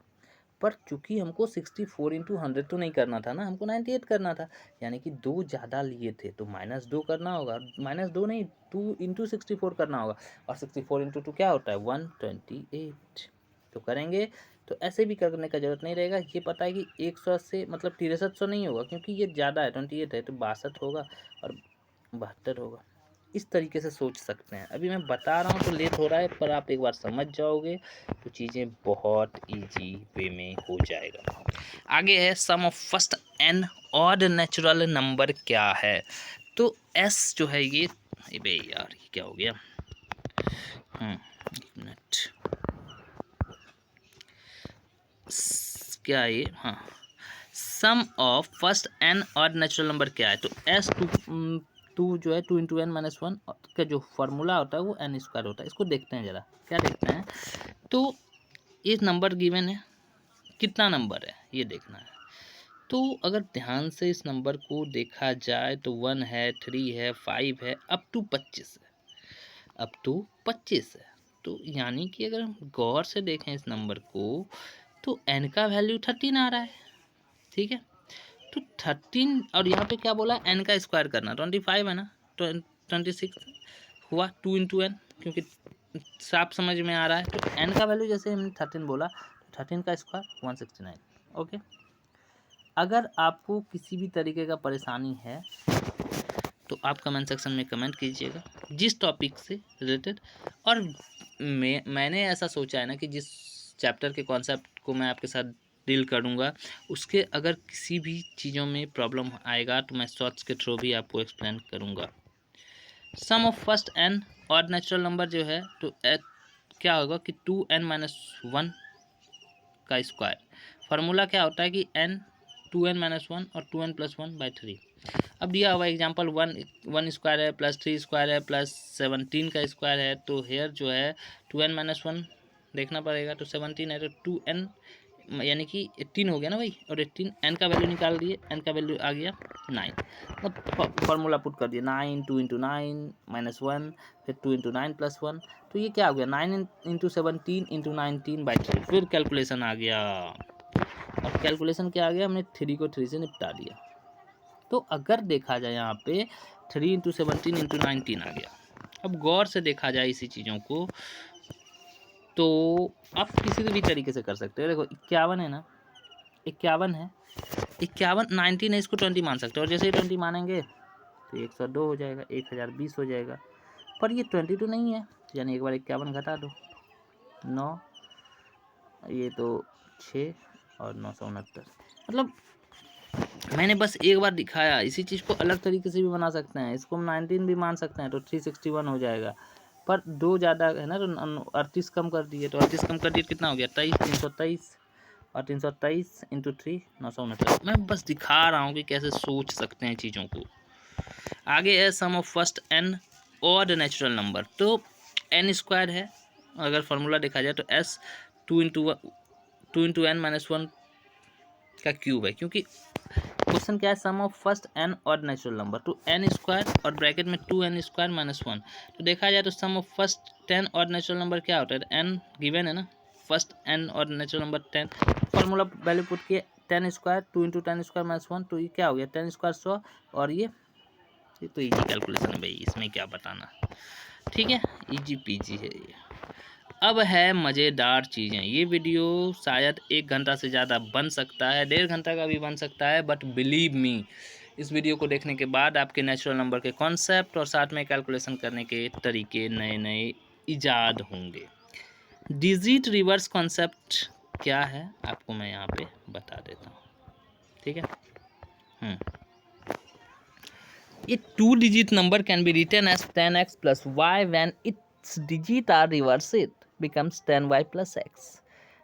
पर चूंकि हमको 64 इंटू 100 तो नहीं करना था ना, हमको 98 करना था, यानी कि 2 ज़्यादा लिए थे तो -2 करना होगा, -2 नहीं 2 इंटू 64 करना होगा, और 64 इंटू 2 क्या होता है 128। तो करेंगे तो ऐसे भी करने का जरूरत नहीं रहेगा, ये पता है कि 180 मतलब 6300 नहीं होगा क्योंकि ये ज़्यादा है 28 है, तो 62 होगा और 72 होगा। इस तरीके से सोच सकते हैं। अभी मैं बता रहा हूँ तो लेट हो रहा है, पर आप एक बार समझ जाओगे तो चीज़ें बहुत इजी वे में हो जाएगा। आगे है sum of first n odd natural number क्या है। तो एस जो है ये बे यार ये क्या हो गया, एक मिनट, क्या है ये, हाँ, sum of first n odd natural number क्या है। तो एस टू जो है 2 इंटू एन माइनस 1 का जो फार्मूला होता है वो एन स्क्वायर होता है। इसको देखते हैं ज़रा, क्या देखते हैं। तो ये नंबर गिवन है, कितना नंबर है ये देखना है। तो अगर ध्यान से इस नंबर को देखा जाए तो 1 है, 3 है, 5 है, अप टू 25 है, अप टू 25 है। तो यानी कि अगर हम गौर से देखें इस नंबर को तो एन का वैल्यू 13 आ रहा है, ठीक है। तो 13 और यहाँ पे क्या बोला, एन का स्क्वायर करना, 25 है ना, 26 हुआ 2 इंटू एन, क्योंकि साफ समझ में आ रहा है। तो एन का वैल्यू जैसे हमने 13 बोला, 13 का स्क्वायर 169। ओके, अगर आपको किसी भी तरीके का परेशानी है तो आप कमेंट सेक्शन में कमेंट कीजिएगा जिस टॉपिक से रिलेटेड। और मैंने ऐसा सोचा है ना कि जिस चैप्टर के कॉन्सेप्ट को मैं आपके साथ डील करूँगा उसके अगर किसी भी चीज़ों में प्रॉब्लम आएगा तो मैं शॉर्ट्स के थ्रू भी आपको एक्सप्लेन करूँगा। Sum of first n odd natural number जो है तो क्या होगा कि 2n-1 का स्क्वायर। फार्मूला क्या होता है कि n 2n-1 और 2n+1/3। अब दिया हुआ एग्जांपल 1 स्क्वायर है प्लस 3 स्क्वायर है प्लस 17 का स्क्वायर है, तो हेयर जो है 2n-1 देखना पड़ेगा, तो 17 है तो 2n यानी कि 18 हो गया ना भाई, और 18 n का वैल्यू निकाल दिए, n का वैल्यू आ गया 9, मतलब फार्मूला पुट कर दिया 9 2 इंटू 9 -1 फिर 2 इंटू 9 + 1, तो ये क्या हो गया 9 इंटू 17 इंटू 19/3। फिर कैलकुलेशन आ गया, और कैलकुलेशन क्या आ गया, हमने 3 को 3 से निपटा दिया। तो अगर देखा जाए यहाँ पे 3 इंटू 17 इंटू 19 आ गया। अब गौर से देखा जाए इसी चीज़ों को तो आप किसी भी तरीके से कर सकते हो। देखो 51 है ना, 51 है, 51 19 है, इसको 20 मान सकते हो, और जैसे ही 20 मानेंगे तो 102 हो जाएगा, 1020 हो जाएगा। पर ये 22 नहीं है, यानी एक बार 51 घटा दो 9, ये तो 6 और 969। मतलब मैंने बस एक बार दिखाया, इसी चीज़ को अलग तरीके से भी बना सकते हैं, इसको हम 19 भी मान सकते हैं तो 361 हो जाएगा। पर 2 ज़्यादा है ना, तो 38 कम कर दिए, तो 38 कम कर दिए कितना हो गया 23, 323, और 323 इंटू 3 969। मैं बस दिखा रहा हूँ कि कैसे सोच सकते हैं चीज़ों को। आगे है sum of first n odd natural number. तो एन स्क्वायर है, अगर फार्मूला देखा जाए तो एस 2 इंटू n-1 का क्यूब है, क्योंकि क्वेश्चन क्या है, sum of first n odd natural number, तो एन स्क्वायर और ब्रैकेट में 2n स्क्वायर -1। तो देखा जाए तो sum of first 10 odd natural number क्या होता है, एन गिवन है ना, first n odd natural number 10, formula value put किए 10 स्क्वायर 2 इंटू 10 स्क्वायर -1, तो ये क्या हो गया 10 स्क्वायर 100, और ये तो इजी कैलकुलेशन है भाई, इसमें क्या बताना, ठीक है, इजी पीजी है ये। अब है मज़ेदार चीज़ें, ये वीडियो शायद 1 घंटा से ज़्यादा बन सकता है, 1.5 घंटा का भी बन सकता है, बट बिलीव मी इस वीडियो को देखने के बाद आपके नेचुरल नंबर के कॉन्सेप्ट और साथ में कैलकुलेशन करने के तरीके नए नए ईजाद होंगे। डिजिट रिवर्स कॉन्सेप्ट क्या है आपको मैं यहाँ पे बता देता हूँ, ठीक है। A 2-digit number can be written as 10x plus y when its digits are reversed, becomes 10y plus x.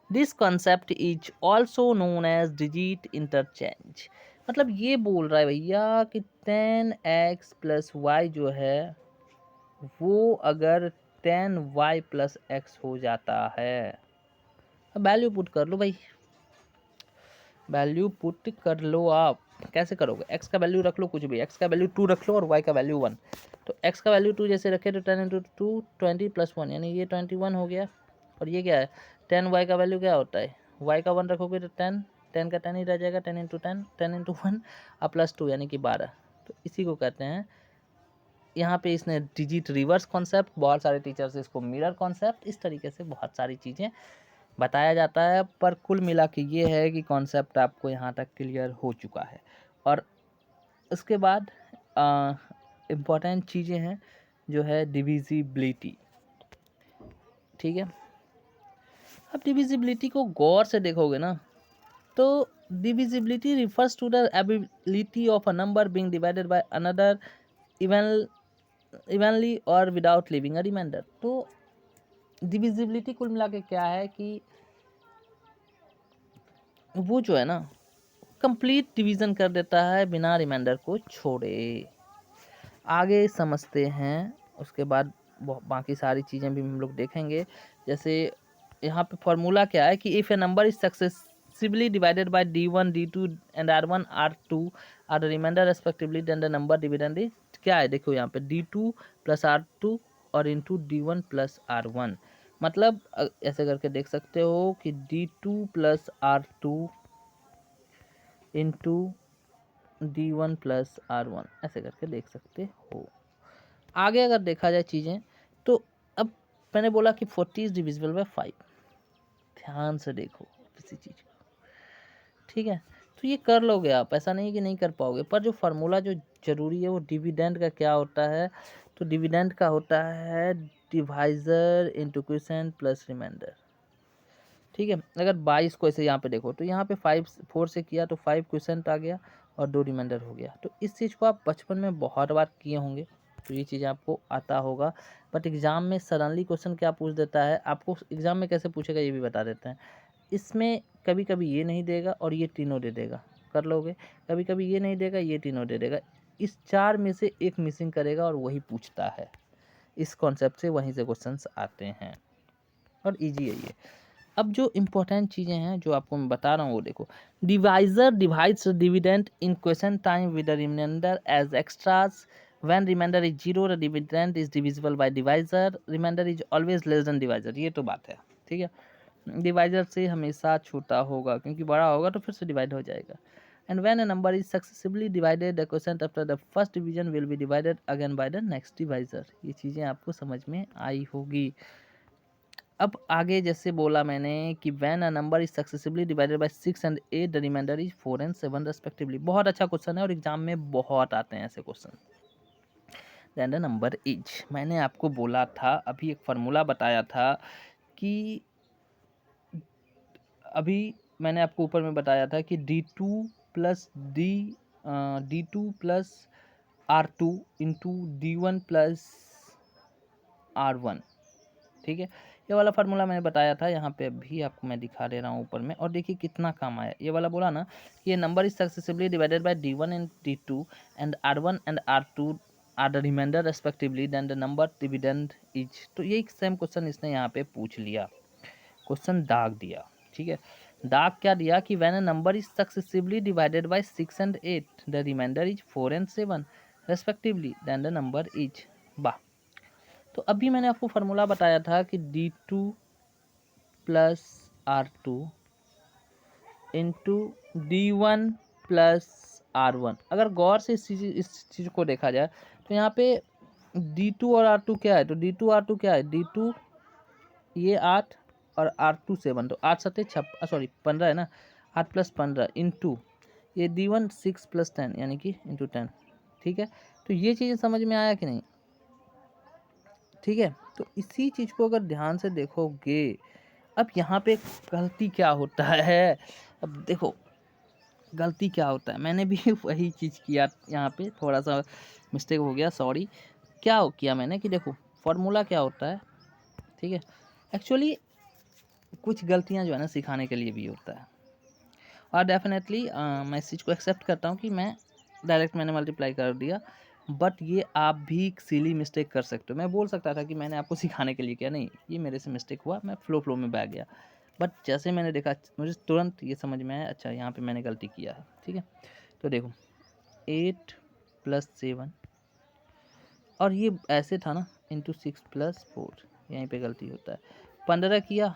This concept is also known as digit interchange. मतलब ये बोल रहा है भैया कि 10x plus y जो है वो अगर 10y plus x हो जाता है, वैल्यू पुट कर लो भाई, वैल्यू पुट कर लो। आप कैसे करोगे, x का वैल्यू रख लो कुछ भी, x का वैल्यू 2 रख लो और y का वैल्यू 1। तो x का वैल्यू 2 जैसे रखे तो 10 इंटू 2 20 + 1, यानी ये 21 हो गया, और ये क्या है 10, y का वैल्यू क्या होता है y का 1 रखोगे तो 10, 10 का 10 ही रह जाएगा, 10 इंटू 10, 10 इंटू 1 और प्लस 2 यानी कि 12। तो इसी को कहते हैं, यहाँ पे इसने डिजिट रिवर्स कॉन्सेप्ट, बहुत सारे टीचर्स इसको मिरर कॉन्सेप्ट, इस तरीके से बहुत सारी चीज़ें बताया जाता है। पर कुल मिला के ये है कि कॉन्सेप्ट आपको यहाँ तक क्लियर हो चुका है। और उसके बाद इम्पॉर्टेंट चीज़ें हैं जो है डिविजिबिलिटी, ठीक है। अब डिविजिबिलिटी को गौर से देखोगे ना तो divisibility refers to the ability of a number being divided by another evenly और विदाउट लिविंग अ रिमाइंडर। तो डिविजिबिलिटी कुल मिला के क्या है कि वो जो है ना कंप्लीट डिवीजन कर देता है बिना रिमाइंडर को छोड़े। आगे समझते हैं, उसके बाद बाकी सारी चीज़ें भी हम लोग देखेंगे। जैसे यहाँ पे फॉर्मूला क्या है कि if a number is successively divided by d1 d2 and r1 r2 are the remainder respectively, then the number dividend is क्या है, देखो यहाँ पे d2 प्लस r2 और इंटू d1 प्लस r1। मतलब ऐसे करके देख सकते हो कि d2 plus r2 into d1 plus r1, ऐसे करके देख सकते हो। आगे अगर देखा जाए चीज़ें तो अब मैंने बोला कि 40 इज डिविजिबल बाय 5, ध्यान से देखो किसी चीज़ को, ठीक है। तो ये कर लोगे आप, ऐसा नहीं कि नहीं कर पाओगे, पर जो फार्मूला जो ज़रूरी है वो डिविडेंड का क्या होता है, तो डिविडेंड का होता है divisor into quotient plus remainder, ठीक है। अगर 22 को ऐसे यहाँ पे देखो तो यहाँ पे 4 से किया तो 5 क्वोशिएंट आ गया और 2 रिमाइंडर हो गया। तो इस चीज़ को आप बचपन में बहुत बार किए होंगे, तो ये चीज़ आपको आता होगा। बट एग्ज़ाम में सडनली क्वेश्चन क्या पूछ देता है, आपको एग्ज़ाम में कैसे पूछेगा ये भी बता देते हैं। इसमें कभी कभी ये नहीं देगा और ये तीनों दे देगा, कर लोगे। कभी कभी ये नहीं देगा, ये तीनों दे देगा। इस 4 में से एक मिसिंग करेगा और वही पूछता है। इस कॉन्सेप्ट से वहीं से क्वेश्चंस आते हैं और ईजी है ये। अब जो इम्पोर्टेंट चीज़ें हैं जो आपको मैं बता रहा हूँ वो देखो। Divisor divides dividend in question time with the remainder as extras. When remainder is 0 the dividend is divisible by divisor, remainder is always less than divisor. ये तो बात है, ठीक है। डिवाइजर से हमेशा छोटा होगा, क्योंकि बड़ा होगा तो फिर से डिवाइड हो जाएगा। And when a number is successively divided the quotient after the first division will be divided again by the next divisor. ये चीज़ें आपको समझ में आई होगी। अब आगे जैसे बोला मैंने कि when a number is successively divided by 6 and 8 the remainder is 4 and 7 respectively. बहुत अच्छा क्वेश्चन है और एग्जाम में बहुत आते हैं ऐसे question. Then the number is, मैंने आपको बोला था अभी, एक फार्मूला बताया था कि अभी मैंने आपको ऊपर में बताया था कि d2 plus d2 plus r2 into d1 plus r1, ठीक है। ये वाला फार्मूला मैंने बताया था, यहाँ पे भी आपको मैं दिखा दे रहा हूँ ऊपर में, और देखिए कितना काम आया। ये वाला बोला ना कि ये number is successively divided by d1 and d2 and r1 and r2 are the remainder respectively, then the number dividend is. तो ये सेम क्वेश्चन इसने यहाँ पे पूछ लिया, क्वेश्चन दाग दिया, ठीक है। दाग क्या दिया कि when a number is successively divided by 6 and 8 the remainder is 4 and 7 respectively, then the number is. वाह। तो अभी मैंने आपको फार्मूला बताया था कि d2 plus r2 into d1 plus r1। अगर गौर से इस चीज़ को देखा जाए तो यहाँ पे d2 और r2 क्या है, तो d2 r2 क्या है, d2 ये 8 और r2 7, तो 8 7 सॉरी 15 है ना, 8 प्लस 15 इंटू ये d1 6 प्लस 10 यानी कि इंटू 10, ठीक है। तो ये चीज़ें समझ में आया कि नहीं, ठीक है। तो इसी चीज़ को अगर ध्यान से देखोगे, अब यहाँ पे गलती क्या होता है, अब देखो गलती क्या होता है, मैंने भी वही चीज़ किया, यहाँ पे थोड़ा सा मिस्टेक हो गया, सॉरी। क्या किया मैंने कि देखो फार्मूला क्या होता है, ठीक है। एक्चुअली कुछ गलतियाँ जो है ना सिखाने के लिए भी होता है, और डेफिनेटली मैं इस चीज़ को एक्सेप्ट करता हूँ कि मैंने मल्टीप्लाई कर दिया, बट ये आप भी सिली मिस्टेक कर सकते हो। मैं बोल सकता था कि मैंने आपको सिखाने के लिए किया, नहीं, ये मेरे से मिस्टेक हुआ, मैं फ्लो में बैठ गया। बट जैसे मैंने देखा मुझे तुरंत ये समझ में आया, अच्छा यहाँ पे मैंने गलती किया है, ठीक है। तो देखो 8 प्लस 7 और ये ऐसे था ना इंटू 6 प्लस 4, यहीं पे गलती होता है। 15 किया,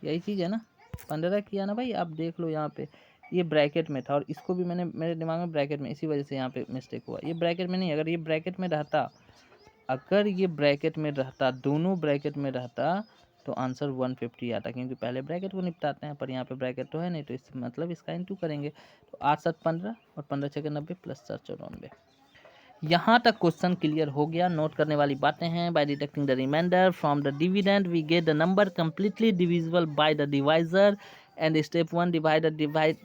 यही चीज़ है ना, 15 किया ना भाई, आप देख लो यहाँ पे ये ब्रैकेट में था और इसको भी मैंने मेरे दिमाग में ब्रैकेट में, इसी वजह से यहाँ पे मिस्टेक हुआ। ये ब्रैकेट में नहीं, अगर ये ब्रैकेट में रहता, अगर ये ब्रैकेट में रहता, दोनों ब्रैकेट में रहता तो आंसर 150 आता, क्योंकि पहले ब्रैकेट को निपटाते हैं, पर यहाँ पे ब्रैकेट तो है नहीं, तो इससे मतलब इसका इंटू करेंगे। तो 8 7 15 और 15 6 90 प्लस 4 94। यहाँ तक क्वेश्चन क्लियर हो गया। नोट करने वाली बातें हैं, by deducting the remainder from the dividend we get the number completely divisible by the divisor, and step 1 divide the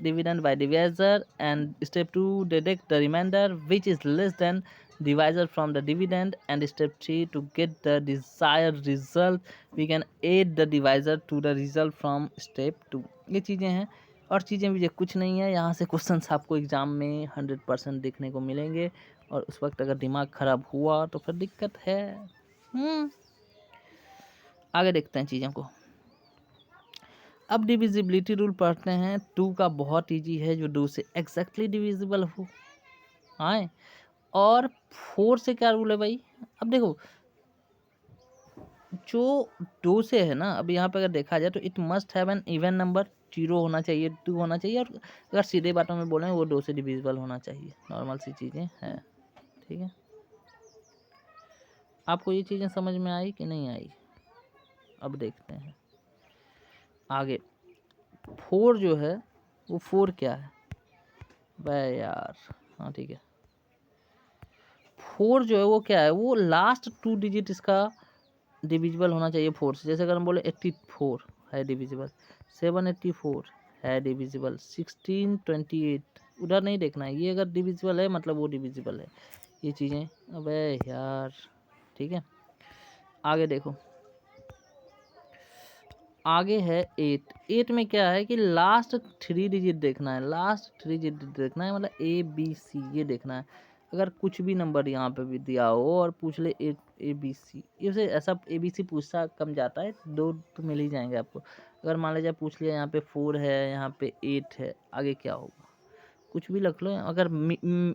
dividend by divisor, and step 2 deduct the remainder which is less than divisor from the dividend, and step 3 to get the desired result we can add the divisor to the result from step 2। ये चीज़ें हैं और चीज़ें मुझे कुछ नहीं है। यहाँ से क्वेश्चंस आपको एग्जाम में 100% देखने को मिलेंगे और उस वक्त अगर दिमाग खराब हुआ तो फिर दिक्कत है। आगे देखते हैं चीज़ों को। अब डिविजिबिलिटी रूल पढ़ते हैं। 2 का बहुत इजी है, जो 2 से एग्जैक्टली डिविजिबल हो। हाँ, और 4 से क्या रूल है भाई? अब देखो, जो 2 से है ना, अब यहाँ पे अगर देखा जाए तो it must have an even number, 0 होना चाहिए, 2 होना चाहिए, और अगर सीधे बातों में बोलें वो 2 से डिविजिबल होना चाहिए। नॉर्मल सी चीज़ें हैं, ठीक है। आपको ये चीज़ें समझ में आई कि नहीं आई? अब देखते हैं आगे। 4 जो है वो 4 क्या है भाई यार? हाँ ठीक है, 4 जो है वो क्या है? वो लास्ट 2 डिजिट इसका डिविजिबल होना चाहिए 4 से। जैसे अगर हम बोले 84 है डिविजिबल, 784 है डिविजिबल, 1628, उधर नहीं देखना है, ये अगर डिविजिबल है मतलब वो डिविजिबल है। ये चीज़ें, अबे यार, ठीक है। आगे देखो, आगे है 8। 8 में क्या है कि लास्ट 3 डिजिट देखना है, लास्ट 3 डिजिट देखना है, मतलब ABC ये देखना है। अगर कुछ भी नंबर यहाँ पे भी दिया हो और पूछ ले ABC, ये ऐसा ABC पूछता कम जाता है, 2 तो मिल ही जाएंगे आपको। अगर मान लीजिए पूछ लिया यहाँ पे 4 है, यहाँ पे 8 है, आगे क्या होगा? कुछ भी रख लो। अगर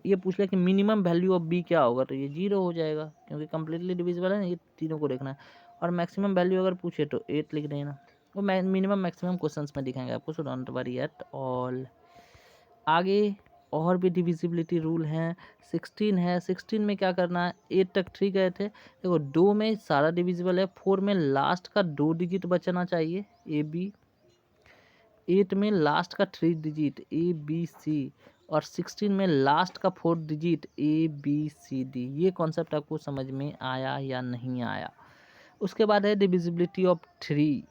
ये पूछ लिया कि मिनिमम वैल्यू ऑफ B क्या होगा, तो ये 0 हो जाएगा, क्योंकि कम्प्लीटली डिविजिबल है ना, ये तीनों को देखना है। और मैक्सिमम वैल्यू अगर पूछे तो 8 लिख देना। वो मिनिमम मैक्सिमम क्वेश्चंस में दिखाएंगे आपको, so don't worry at all. आगे और भी डिविजिबिलिटी रूल हैं। 16 है, 16 में क्या करना है? 8 तक ठीक गए थे, देखो 2 में सारा डिविजिबल है, 4 में लास्ट का 2 डिजिट बचना चाहिए AB, 8 में लास्ट का 3 डिजिट ABC, और 16 में लास्ट का 4 डिजिट ABCD। ये कॉन्सेप्ट आपको समझ में आया या नहीं आया? उसके बाद है डिविजिबिलिटी ऑफ 3।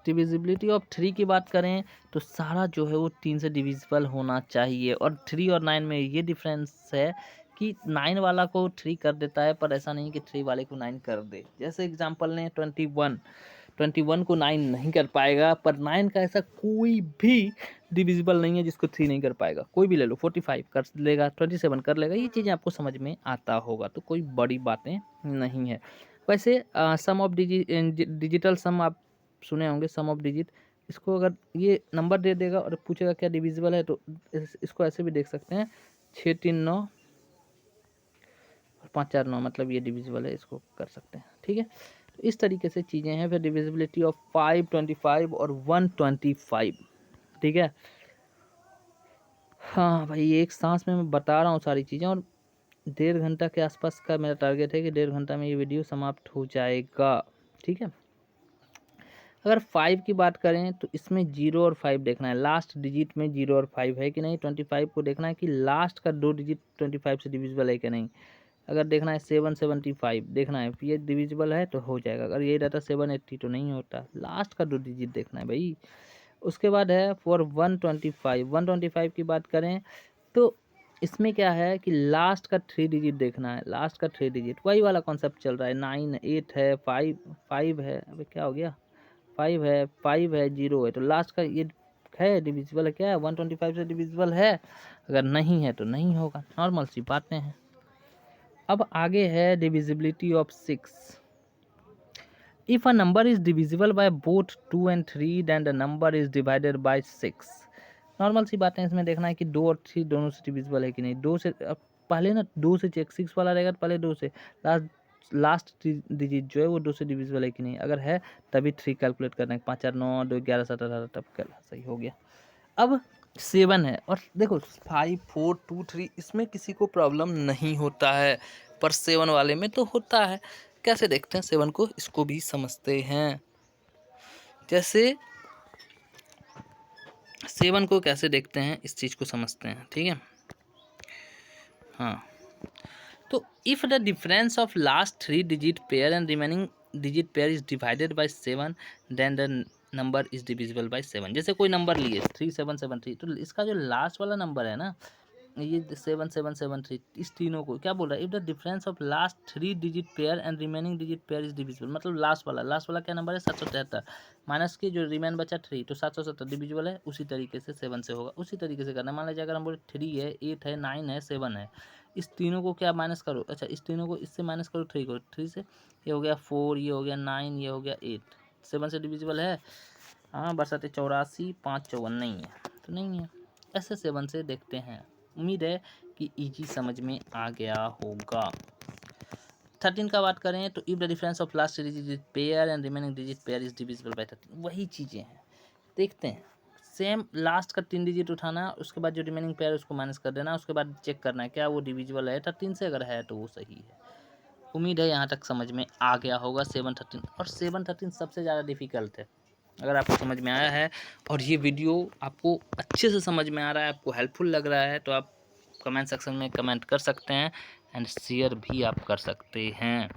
डिविजिबिलिटी ऑफ 3 की बात करें तो सारा जो है वो 3 से डिविजिबल होना चाहिए। और 3 और 9 में ये डिफरेंस है कि 9 वाला को 3 कर देता है, पर ऐसा नहीं कि 3 वाले को 9 कर दे। जैसे एग्जांपल लें 21 को 9 नहीं कर पाएगा, पर 9 का ऐसा कोई भी डिविजिबल नहीं है जिसको 3 नहीं कर पाएगा। कोई भी ले लो, 45 कर लेगा, 27 कर लेगा, ये चीज़ें आपको समझ में आता होगा, तो कोई बड़ी बातें नहीं है। वैसे सम ऑफ डिजिटल सम आप सुने होंगे, सम ऑफ डिजिट। इसको अगर ये नंबर दे देगा और पूछेगा क्या डिविजिबल है, तो इसको ऐसे भी देख सकते हैं, 6 3 9 और 5 4 9, मतलब ये डिविजिबल है, इसको कर सकते हैं, ठीक है। तो इस तरीके से चीज़ें हैं। फिर डिविजिबिलिटी ऑफ 5 25 और 125, ठीक है। हाँ भाई, एक सांस में मैं बता रहा हूँ सारी चीज़ें, और 1.5 घंटा के आसपास का मेरा टारगेट है कि 1.5 घंटा में ये वीडियो समाप्त हो जाएगा, ठीक है। अगर 5 की बात करें तो इसमें 0 और 5 देखना है, लास्ट डिजिट में 0 और 5 है कि नहीं। 25 को देखना है कि लास्ट का 2 डिजिट 25 से डिविजिबल है कि नहीं। अगर देखना है 775 देखना है, ये डिविजिबल है तो हो जाएगा। अगर ये रहता 780 तो नहीं होता, लास्ट का 2 डिजिट देखना है भाई। उसके बाद है फॉर 125 की बात करें तो इसमें क्या है कि लास्ट का 3 डिजिट देखना है, लास्ट का 3 डिजिट, वही वाला कॉन्सेप्ट चल रहा है। 9 8 है, 5 है, अबे क्या हो गया, 5 है 0 है, तो लास्ट का ये है डिविजिबल है, क्या है 125 से डिविजिबल है। अगर नहीं है तो नहीं होगा, नॉर्मल सी बातें हैं। अब आगे है divisibility of 6। If a number is divisible by both 2 and 3 then the number is divided by 6। Normal सी बातें इसमें देखना है कि 2 और 3 दोनों से डिविजिबल है कि नहीं। 2 से पहले ना 2 से चेक, 6 वाला रहेगा तो पहले 2 से, लास्ट लास्ट डिजिट जो है वो 2 से डिविजिबल है कि नहीं, अगर है तभी 3 कैलकुलेट करना है। 5 4 9 2 11 7 18 तब सही हो गया। अब 7 है और देखो 5 4 2 3 इसमें किसी को प्रॉब्लम नहीं होता है, पर 7 वाले में तो होता है। कैसे देखते हैं 7 को, इसको भी समझते हैं। जैसे 7 को कैसे देखते हैं इस चीज़ को समझते हैं, ठीक है। हाँ, तो if the difference of last 3 digit pair and remaining digit pair is divided by 7 then the number is divisible by 7। जैसे कोई नंबर लिए 3773, तो इसका जो लास्ट वाला नंबर है ना, ये 7773, इस तीनों को क्या बोल रहा है, if the difference of last 3 digit pair and remaining digit pair is divisible, मतलब लास्ट वाला क्या नंबर है 773, माइनस की जो रिमेन बचा 3, तो 770 डिविजिबल है, उसी तरीके से 7 से होगा। उसी तरीके से करना है। मान लीजिए अगर हम बोले 3 है, 8 है, 9 है, 7 है, इस तीनों को क्या माइनस करो, अच्छा इस तीनों को इससे माइनस करो 3 को, 3 से ये हो गया 4, ये हो गया 9, ये हो गया 8, 7 से डिविजिबल है। हाँ, बरसाते 84, 5 54 नहीं है, तो नहीं है। ऐसे 7 से देखते हैं। उम्मीद है कि इजी समझ में आ गया होगा। 13 का बात करें तो if the difference of last digit pair and remaining digit pair is divisible bye 13, वही चीज़ें हैं। देखते हैं, सेम लास्ट का 3 डिजिट उठाना, उसके बाद जो रिमेनिंग पेयर उसको माइनस कर देना, उसके बाद चेक करना है क्या वो डिविजिबल है 13 से, अगर है तो वो सही है। उम्मीद है यहाँ तक समझ में आ गया होगा 7 13, और 7 13 सबसे ज़्यादा डिफिकल्ट है। अगर आपको समझ में आया है और ये वीडियो आपको अच्छे से समझ में आ रहा है, आपको हेल्पफुल लग रहा है, तो आप कमेंट सेक्शन में कमेंट कर सकते हैं एंड शेयर भी आप कर सकते हैं।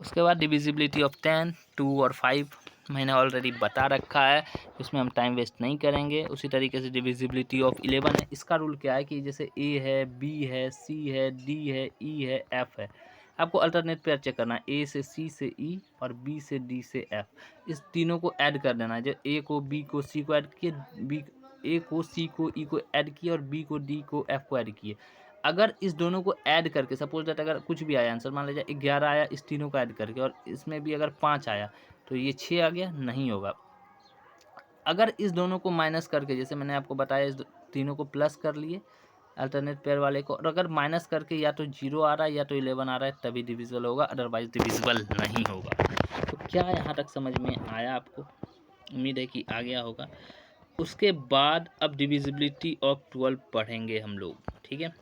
उसके बाद डिविजिबिलिटी ऑफ 10, 2 और 5 मैंने ऑलरेडी बता रखा है, इसमें हम टाइम वेस्ट नहीं करेंगे। उसी तरीके से डिविजिबिलिटी ऑफ 11 है। इसका रूल क्या है कि जैसे ए है, बी है, सी है, डी है, ई है, एफ है, आपको अल्टरनेट पेयर चेक करना है, ए से सी से ई और बी से डी से एफ। इस तीनों को ऐड कर देना है। जो ए को बी को सी को ऐड किए, बी ए को सी को ई को ऐड किए और बी को डी को एफ को ऐड किए। अगर इस दोनों को ऐड करके सपोज दैट अगर कुछ भी आया आंसर, मान लीजिए 11 आया इस तीनों को ऐड करके, और इसमें भी अगर 5 आया तो ये 6 आ गया, नहीं होगा। अगर इस दोनों को माइनस करके, जैसे मैंने आपको बताया, इस तीनों को प्लस कर लिए अल्टरनेट पेयर वाले को, और अगर माइनस करके या तो 0 आ रहा है या तो 11 आ रहा है तभी डिविजिबल होगा, अदरवाइज डिविजिबल नहीं होगा। तो क्या यहाँ तक समझ में आया आपको? उम्मीद है कि आ गया होगा। उसके बाद अब डिविजिबिलिटी ऑफ 12 पढ़ेंगे हम लोग, ठीक है।